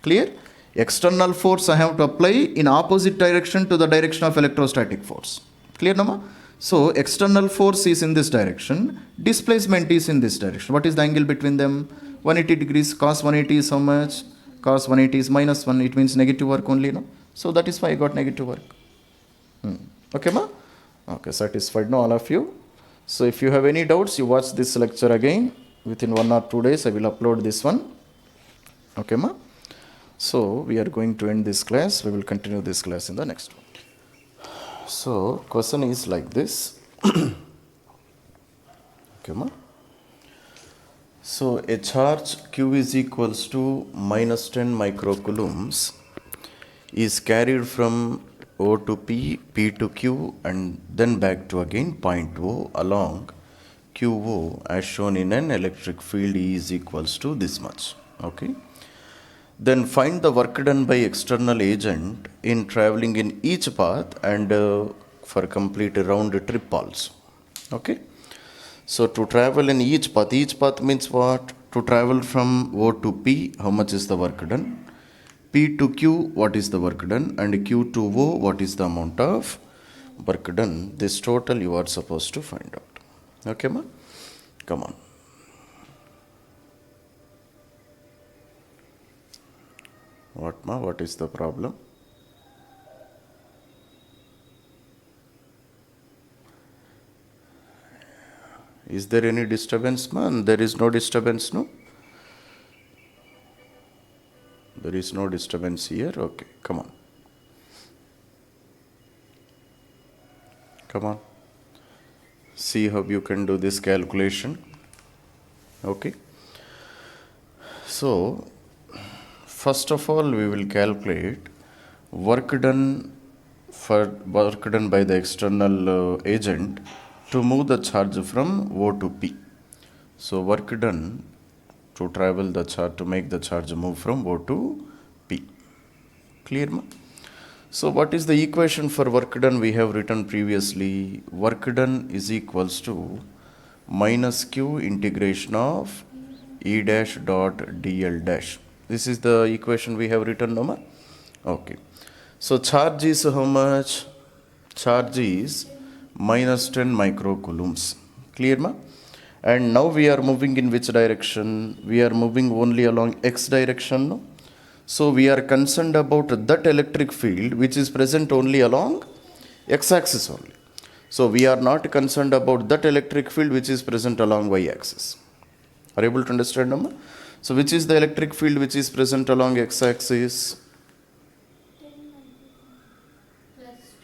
S1: Clear? External force I have to apply in opposite direction to the direction of electrostatic force. Clear, no, ma? So external force is in this direction, displacement is in this direction. What is the angle between them? 180 degrees. Cos 180 is how much? Cos 180 is minus 1. It means negative work only, no? So that is why I got negative work. Okay, ma? Okay, satisfied now, all of you? So if you have any doubts, you watch this lecture again. Within 1 or 2 days, I will upload this one. Okay, ma? So we are going to end this class. We will continue this class in the next one. So question is like this. Okay, ma? So a charge Q is equals to minus 10 microcoulombs is carried from O to P, P to Q, and then back to again point O along QO as shown in an electric field E is equals to this much. Okay. Then find the work done by external agent in traveling in each path and for complete round trip also. Okay. So to travel in each path means what? To travel from O to P, how much is the work done? P to Q, what is the work done? And Q to O, what is the amount of work done? This total you are supposed to find out. Okay, ma? Come on. What, ma? What is the problem? Is there any disturbance, ma? There is no disturbance, no? There is no disturbance here. Okay, come on. Come on. See how you can do this calculation. Okay. So, first of all, we will calculate work done by the external agent to move the charge from O to P. So, work done to travel the charge, to make the charge move from O to P. Clear, ma? So what is the equation for work done we have written previously? Work done is equals to minus Q integration of E dash dot dl dash. This is the equation we have written, no, ma? Okay. So charge is how much? Charge is minus 10 microcoulombs. Clear, ma? And now we are moving in which direction? We are moving only along x direction, no? So we are concerned about that electric field which is present only along x-axis only. So we are not concerned about that electric field which is present along y-axis. Are you able to understand, no? So which is the electric field which is present along x-axis?
S2: 10 plus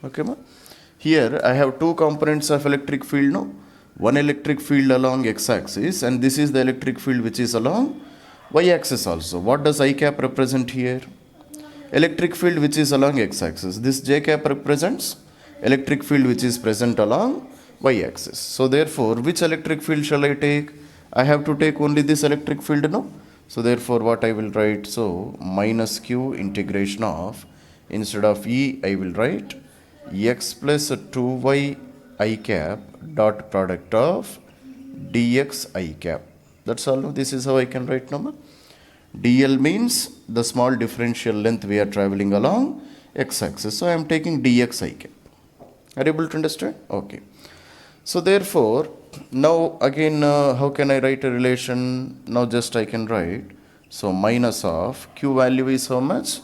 S2: 2.
S1: Okay, ma? Here I have two components of electric field, no? One electric field along x-axis and this is the electric field which is along y-axis also. What does I cap represent here? Electric field which is along x-axis. This j cap represents electric field which is present along y-axis. So therefore, which electric field shall I take? I have to take only this electric field, no? So therefore, what I will write? So minus q integration of, instead of E, I will write x plus 2y I cap dot product of dx I cap. That's all. This is how I can write number. dl means the small differential length we are traveling along x-axis. So I am taking dx I cap. Are you able to understand? Okay. So therefore, now again, how can I write a relation? Now just I can write. So minus of q value is how much?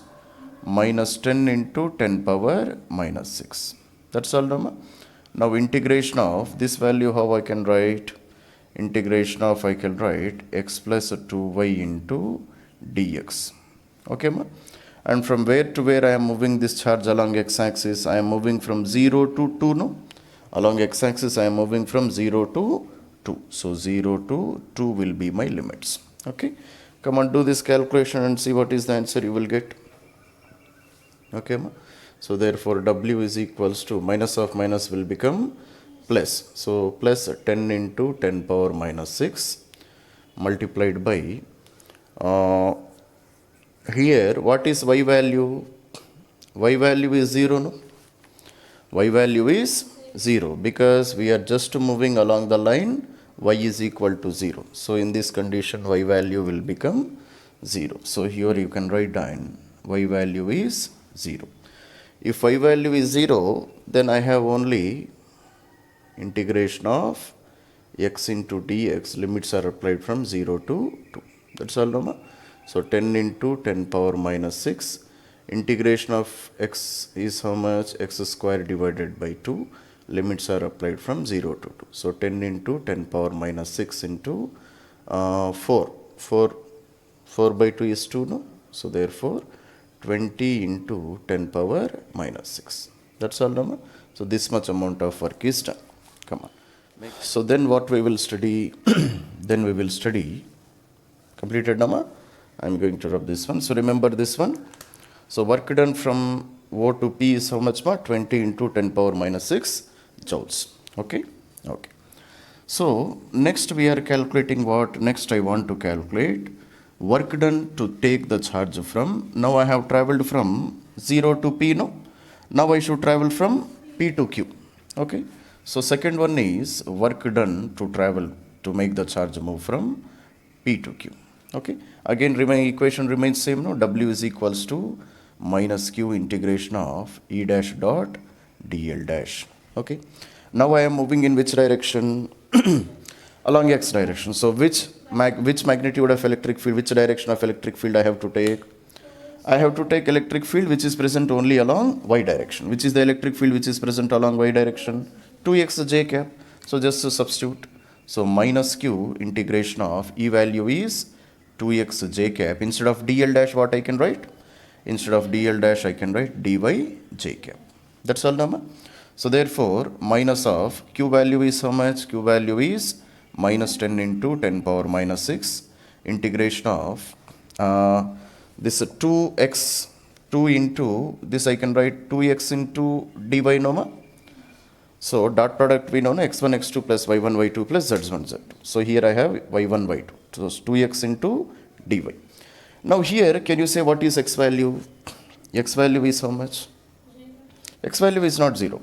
S1: Minus 10 into 10 power minus 6. That's all, Rama. Now integration of this value, how I can write? Integration of, I can write x plus 2y into dx. Okay, ma? And from where to where I am moving this charge along x-axis? I am moving from 0 to 2, no? Along x-axis, I am moving from 0 to 2. So 0 to 2 will be my limits. Okay? Come on, do this calculation and see what is the answer you will get. Okay, ma? So therefore, W is equals to minus of minus will become plus. So plus 10 into 10 power minus 6 multiplied by here, what is y value? Y value is 0, no? Y value is 0 because we are just moving along the line y is equal to 0. So in this condition, y value will become 0. So here you can write down y value is 0. If y value is 0, then I have only integration of x into dx. Limits are applied from 0 to 2. That's all, Rama. So 10 into 10 power minus 6. Integration of x is how much? X square divided by 2. Limits are applied from 0 to 2. So 10 into 10 power minus 6 into 4. 4 by 2 is 2, no? So therefore, 20 into 10 power minus 6. That's all, Rama. So this much amount of work is done. Come on. So then what we will study? Then we will study. Completed, Rama? I'm going to rub this one. So remember this one. So work done from O to P is how much more? 20 into 10 power minus 6 joules. Okay? Okay. So next we are calculating what? Next I want to calculate work done to take the charge from. Now I have traveled from 0 to P, no? Now I should travel from P to Q. Okay? So second one is work done to travel to make the charge move from P to Q. Okay? Again, equation remains same, no? W is equals to minus Q integration of E dash dot dl dash. Okay? Now I am moving in which direction? Along x direction. So which magnitude of electric field, which direction of electric field I have to take? I have to take electric field which is present only along y direction. Which is the electric field which is present along y direction? 2x j cap. So just to substitute. So minus q integration of E value is 2x j cap. Instead of dl dash, what I can write? Instead of dl dash, I can write dy j cap. That's all, Nama. So therefore, minus of q value is how much? Q value is minus 10 into 10 power minus 6 integration of this 2x 2 into this I can write 2x into dy, Noma. So dot product we know, no? X1 x2 plus y1 y2 plus z1 z2. So here I have y1 y2. So 2x into dy. Now here can you say what is x value? X value is how much? X value is not 0.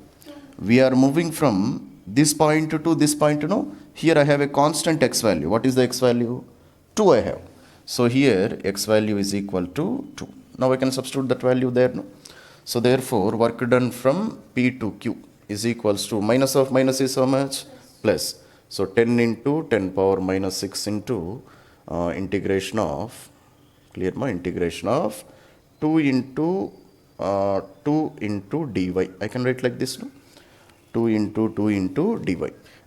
S1: We are moving from this point to this point, no? Here I have a constant x value. What is the x value? 2 I have. So here x value is equal to 2. Now I can substitute that value there, no? So therefore work done from P to Q is equals to minus of minus is how much? Plus. So 10 into 10 power minus 6 into integration of, clear my integration of 2 into dy. I can write like this, no? 2 into dy.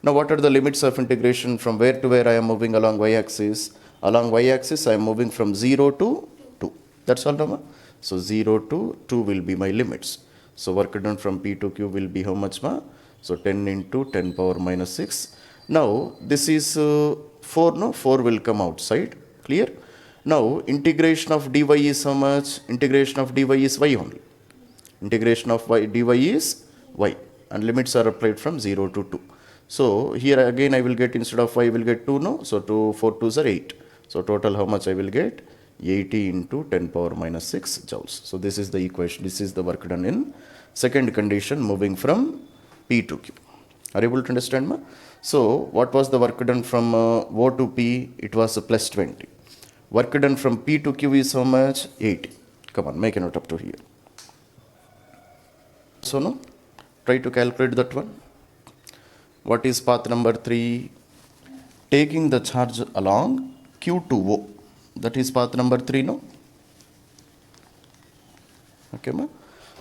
S1: Now what are the limits of integration from where to where I am moving along y-axis? Along y-axis I am moving from 0 to 2. That's all, Rama. So 0 to 2 will be my limits. So work done from P to Q will be how much, ma? So 10 into 10 power minus 6. Now this is 4, no? 4 will come outside. Clear? Now integration of dy is how much? Integration of dy is y only. Integration of dy is y, and limits are applied from 0 to 2. So here again I will get, instead of y I will get 2, no? So 2, 4 2s are 8. So total how much I will get? 80 into 10 power minus 6 joules. So this is the equation, this is the work done in second condition moving from P to Q. Are you able to understand, ma? So what was the work done from O to P? It was plus 20. Work done from P to Q is how much? 80. Come on, make a note up to here. So no, try to calculate that one. What is path number 3? Taking the charge along Q to O. That is path number 3, no? Okay, ma?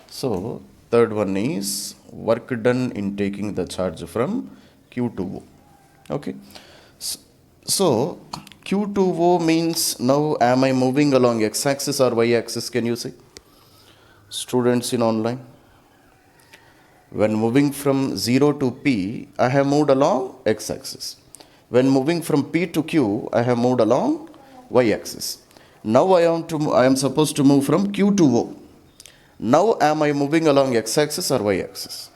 S1: So third one is work done in taking the charge from Q to O. Okay. So Q to O means, now am I moving along x-axis or y-axis? Can you say? Students in online. When moving from 0 to P, I have moved along x-axis. When moving from P to Q, I have moved along y-axis. Now I am supposed to move from Q to O. Now am I moving along x-axis or y-axis?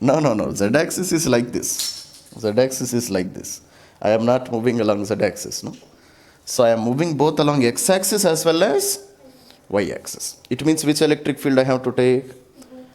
S1: No. Z-axis is like this. Z-axis is like this. I am not moving along Z-axis, no? So I am moving both along x-axis as well as y-axis. It means which electric field I have to take?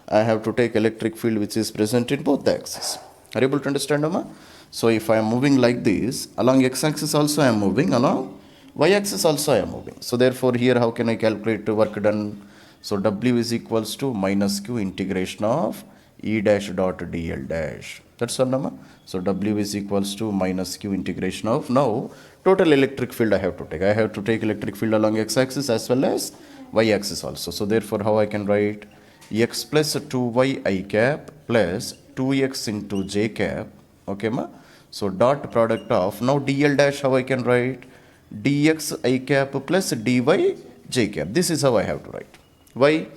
S1: I have to take electric field which is present in both the axes. Are you able to understand, Amma? So if I am moving like this, along x-axis also I am moving, along y-axis also I am moving. So therefore here how can I calculate the work done? So W is equals to minus Q integration of E dash dot dl dash. That's all, Amma. So W is equals to minus Q integration of, now total electric field I have to take. I have to take electric field along x-axis as well as y-axis also. So therefore how I can write? X plus 2y I cap plus 2x into j cap. Okay, ma? So dot product of, now dl dash how I can write? Dx I cap plus dy j cap. This is how I have to write. Why?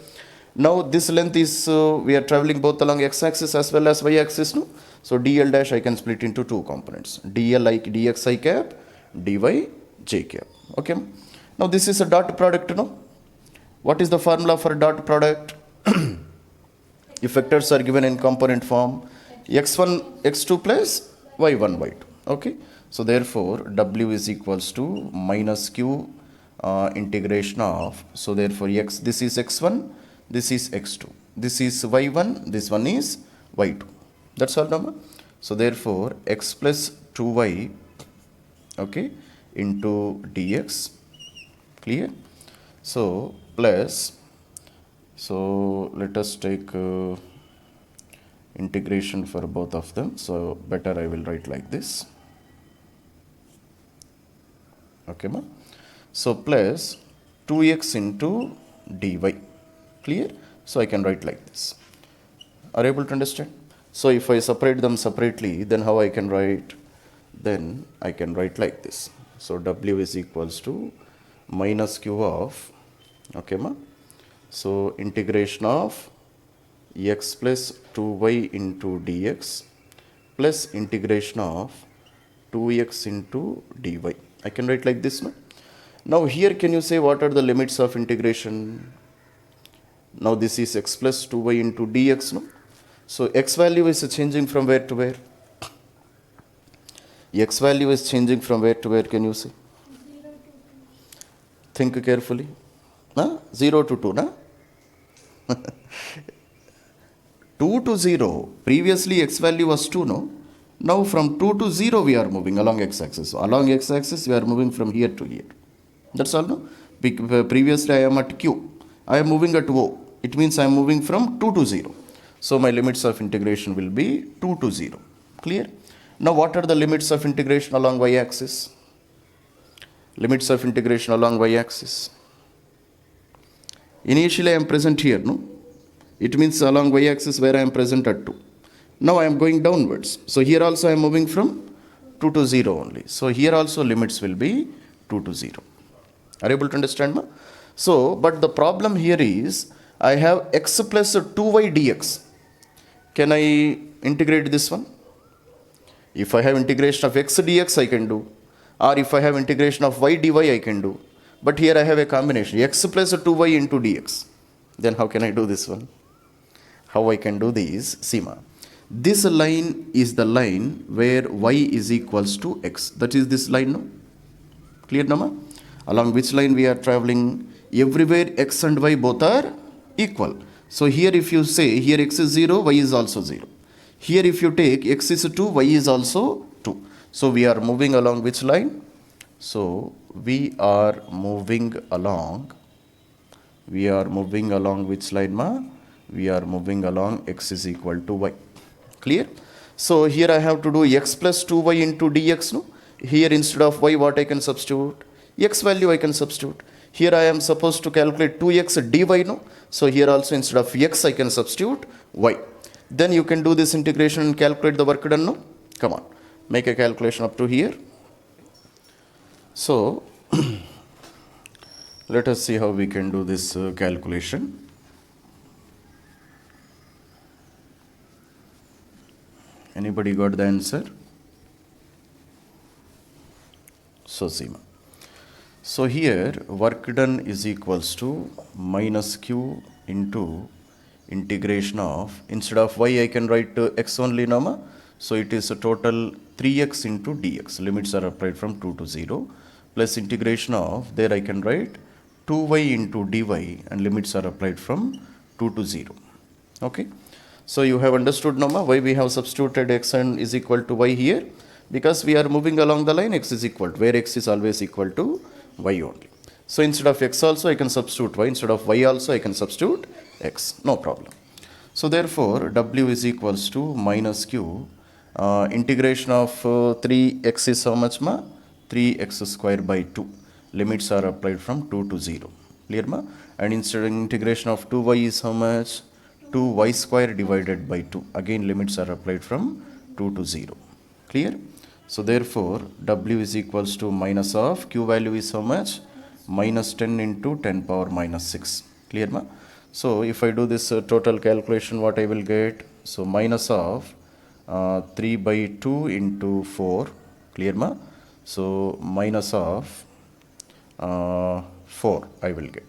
S1: Now this length is, we are traveling both along x-axis as well as y-axis, no? So dl dash I can split into two components. Dx I cap, dy j cap. Okay. Now this is a dot product, no? What is the formula for dot product? If vectors are given in component form, x1, x2 plus y1, y2. Okay. So therefore W is equals to minus Q integration of, so therefore x, this is x1, this is x2, this is y1, this one is y2. That's all, number. So therefore x plus 2y, okay, into dx, clear? So plus, so let us take integration for both of them. So better I will write like this. Okay, ma? So plus 2x into dy. Clear? So I can write like this. Are you able to understand? So if I separate them separately, then how I can write? Then I can write like this. So W is equals to minus Q of, okay, ma? So integration of x plus 2y into dx plus integration of 2x into dy. I can write like this, no? Now here can you say what are the limits of integration? Now this is x plus 2y into dx, no? So x value is changing from where to where? X value is changing from where to where, can you say?
S2: 0 to 2.
S1: Think carefully. 0 to 2, na? 2 to 0. Previously x value was 2, no? Now from 2 to 0 we are moving along x-axis. So along x-axis we are moving from here to here. That's all, no? Previously I am at Q. I am moving at O. It means I am moving from 2 to 0. So my limits of integration will be 2 to 0. Clear? Now what are the limits of integration along y-axis? Limits of integration along y-axis. Initially I am present here, no? It means along y-axis where I am present at 2. Now I am going downwards. So here also I am moving from 2 to 0 only. So here also limits will be 2 to 0. Are you able to understand, ma? So, but the problem here is I have x plus 2y dx. Can I integrate this one? If I have integration of x dx, I can do. Or if I have integration of y dy, I can do. But here I have a combination, x plus 2y into dx. Then how can I do this one? How I can do this? See ma. This line is the line where y is equals to x. That is this line, no? Clear, Nama? Along which line we are traveling? Everywhere x and y both are equal. So here if you say, here x is 0, y is also 0. Here if you take x is 2, y is also 2. So we are moving along which line? So we are moving along which line, ma? We are moving along x is equal to y. Clear? So here I have to do x plus 2y into dx, no? Here instead of y, what I can substitute? X value I can substitute. Here I am supposed to calculate 2x dy, no? So here also instead of x I can substitute y. Then you can do this integration and calculate the work done, no? Come on, make a calculation up to here. So let us see how we can do this calculation. Anybody got the answer? So Seema. So here work done is equals to minus q into integration of, instead of y I can write x only, nama. So it is a total 3x into dx. Limits are applied from 2 to 0. Plus integration of, there I can write 2y into dy and limits are applied from 2 to 0. Okay. So you have understood, Nama, why we have substituted x and is equal to y here? Because we are moving along the line x is equal to, where x is always equal to y only. So instead of x also I can substitute y, instead of y also I can substitute x, no problem. So therefore w is equals to minus q, integration of 3x is how much, ma? 3x square by 2. Limits are applied from 2 to 0. Clear, ma? And instead of integration of 2y is how much? 2y square divided by 2. Again limits are applied from 2 to 0. Clear? So therefore w is equals to minus of q value is how much? Minus 10 into 10 power minus 6. Clear, ma? So if I do this total calculation, what I will get? So minus of 3 by 2 into 4. Clear, ma? So minus of 4 I will get.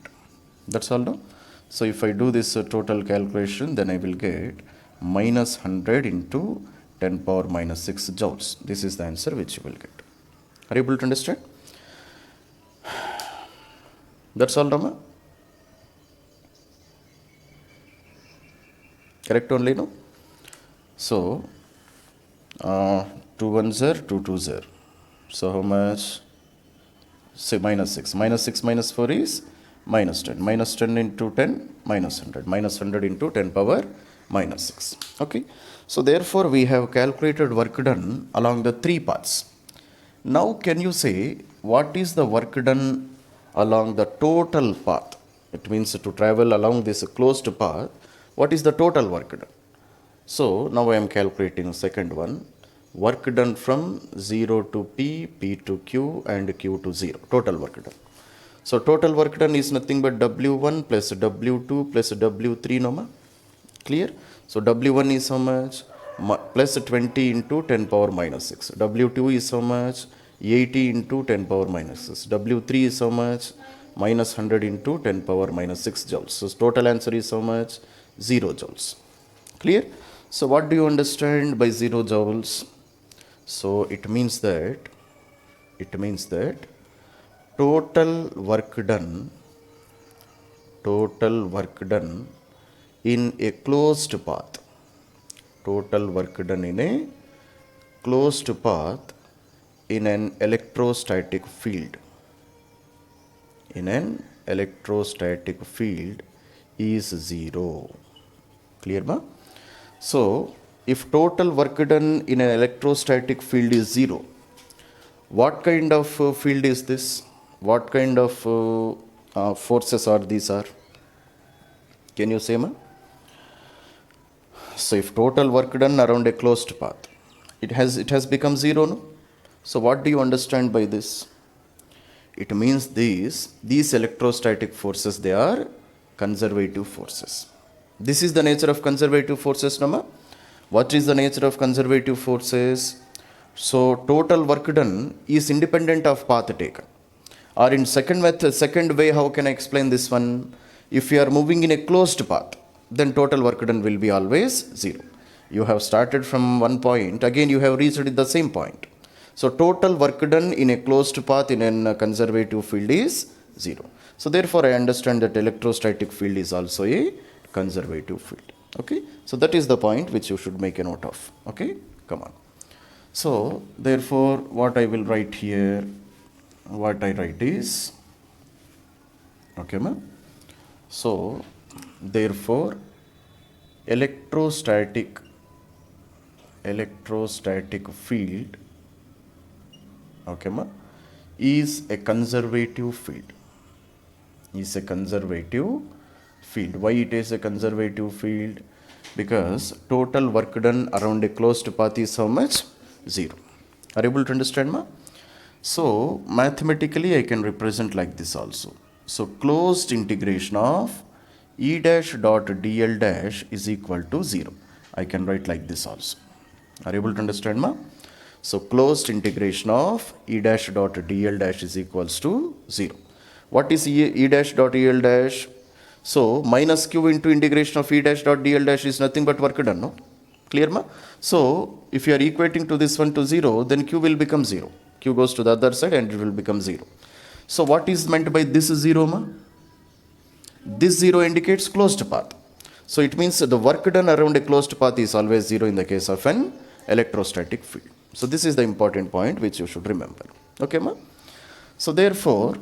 S1: That's all, no? So if I do this total calculation, then I will get minus 100 into 10 power minus 6 joules. This is the answer which you will get. Are you able to understand? That's all, Rama? Correct only, no? So 2 ones are 2 twos are. So how much? Say minus 6. Minus 6 minus 4 is minus 10. Minus 10 into 10, minus 100. Minus 100 into 10 power minus 6. Okay. So therefore we have calculated work done along the 3 paths. Now can you say what is the work done along the total path? It means to travel along this closed path. What is the total work done? So now I am calculating the second one. Work done from 0 to p, p to q and q to 0. Total work done. So total work done is nothing but W1 plus W2 plus W3, no ma? Clear? So W1 is how much? Plus 20 into 10 power minus 6. W2 is how much? 80 into 10 power minus 6. W3 is how much? Minus 100 into 10 power minus 6 joules. So total answer is how much? 0 joules. Clear? So what do you understand by 0 joules? So it means that total work done in a closed path. Total work done in a closed path in an electrostatic field. In an electrostatic field is 0. Clear, ma? So if total work done in an electrostatic field is 0, what kind of field is this? What kind of forces are these are? Can you say, ma? So if total work done around a closed path, it has become 0, no? So what do you understand by this? It means these electrostatic forces, they are conservative forces. This is the nature of conservative forces, no ma? What is the nature of conservative forces? So total work done is independent of path taken. Or in second method, second way, how can I explain this one? If you are moving in a closed path, then total work done will be always 0. You have started from one point, again you have reached at the same point. So total work done in a closed path in a conservative field is 0. So therefore I understand that electrostatic field is also a conservative field. Okay, so that is the point which you should make a note of. Okay, come on. So therefore what I will write here, what I write is, okay, ma'am. So therefore electrostatic field, okay, ma'am, is a conservative field. Is a conservative field. Why it is a conservative field? Because total work done around a closed path is how much? 0. Are you able to understand, ma? So mathematically I can represent like this also. So closed integration of E dash dot dl dash is equal to 0. I can write like this also. Are you able to understand, ma? So closed integration of E dash dot dl dash is equals to 0. What is E dash dot dl dash? So minus q into integration of E dash dot dl dash is nothing but work done, no? Clear, ma? So if you are equating to this one to 0, then q will become 0. Q goes to the other side and it will become 0. So what is meant by this 0, ma? This 0 indicates closed path. So it means the work done around a closed path is always 0 in the case of an electrostatic field. So this is the important point which you should remember. Okay, ma? So therefore,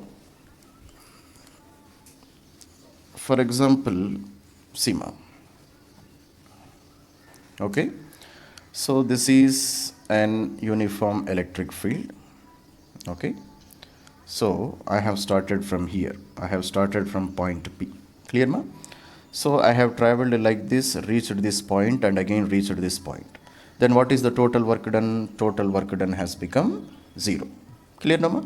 S1: for example, see, ma. Okay, so this is an uniform electric field. Okay, so I have started from here. I have started from point P. Clear, ma? So I have traveled like this, reached this point and again reached this point. Then what is the total work done? Total work done has become 0. Clear, no, ma?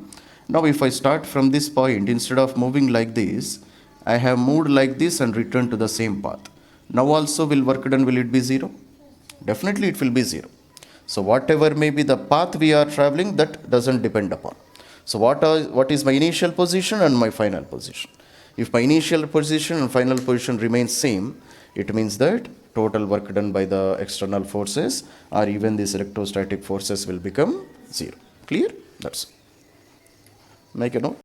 S1: Now if I start from this point, instead of moving like this, I have moved like this and returned to the same path. Now also will work done, will it be 0? Definitely it will be 0. So whatever may be the path we are traveling, that doesn't depend upon. So what is my initial position and my final position? If my initial position and final position remains same, it means that total work done by the external forces or even these electrostatic forces will become 0. Clear? That's it. Make a note.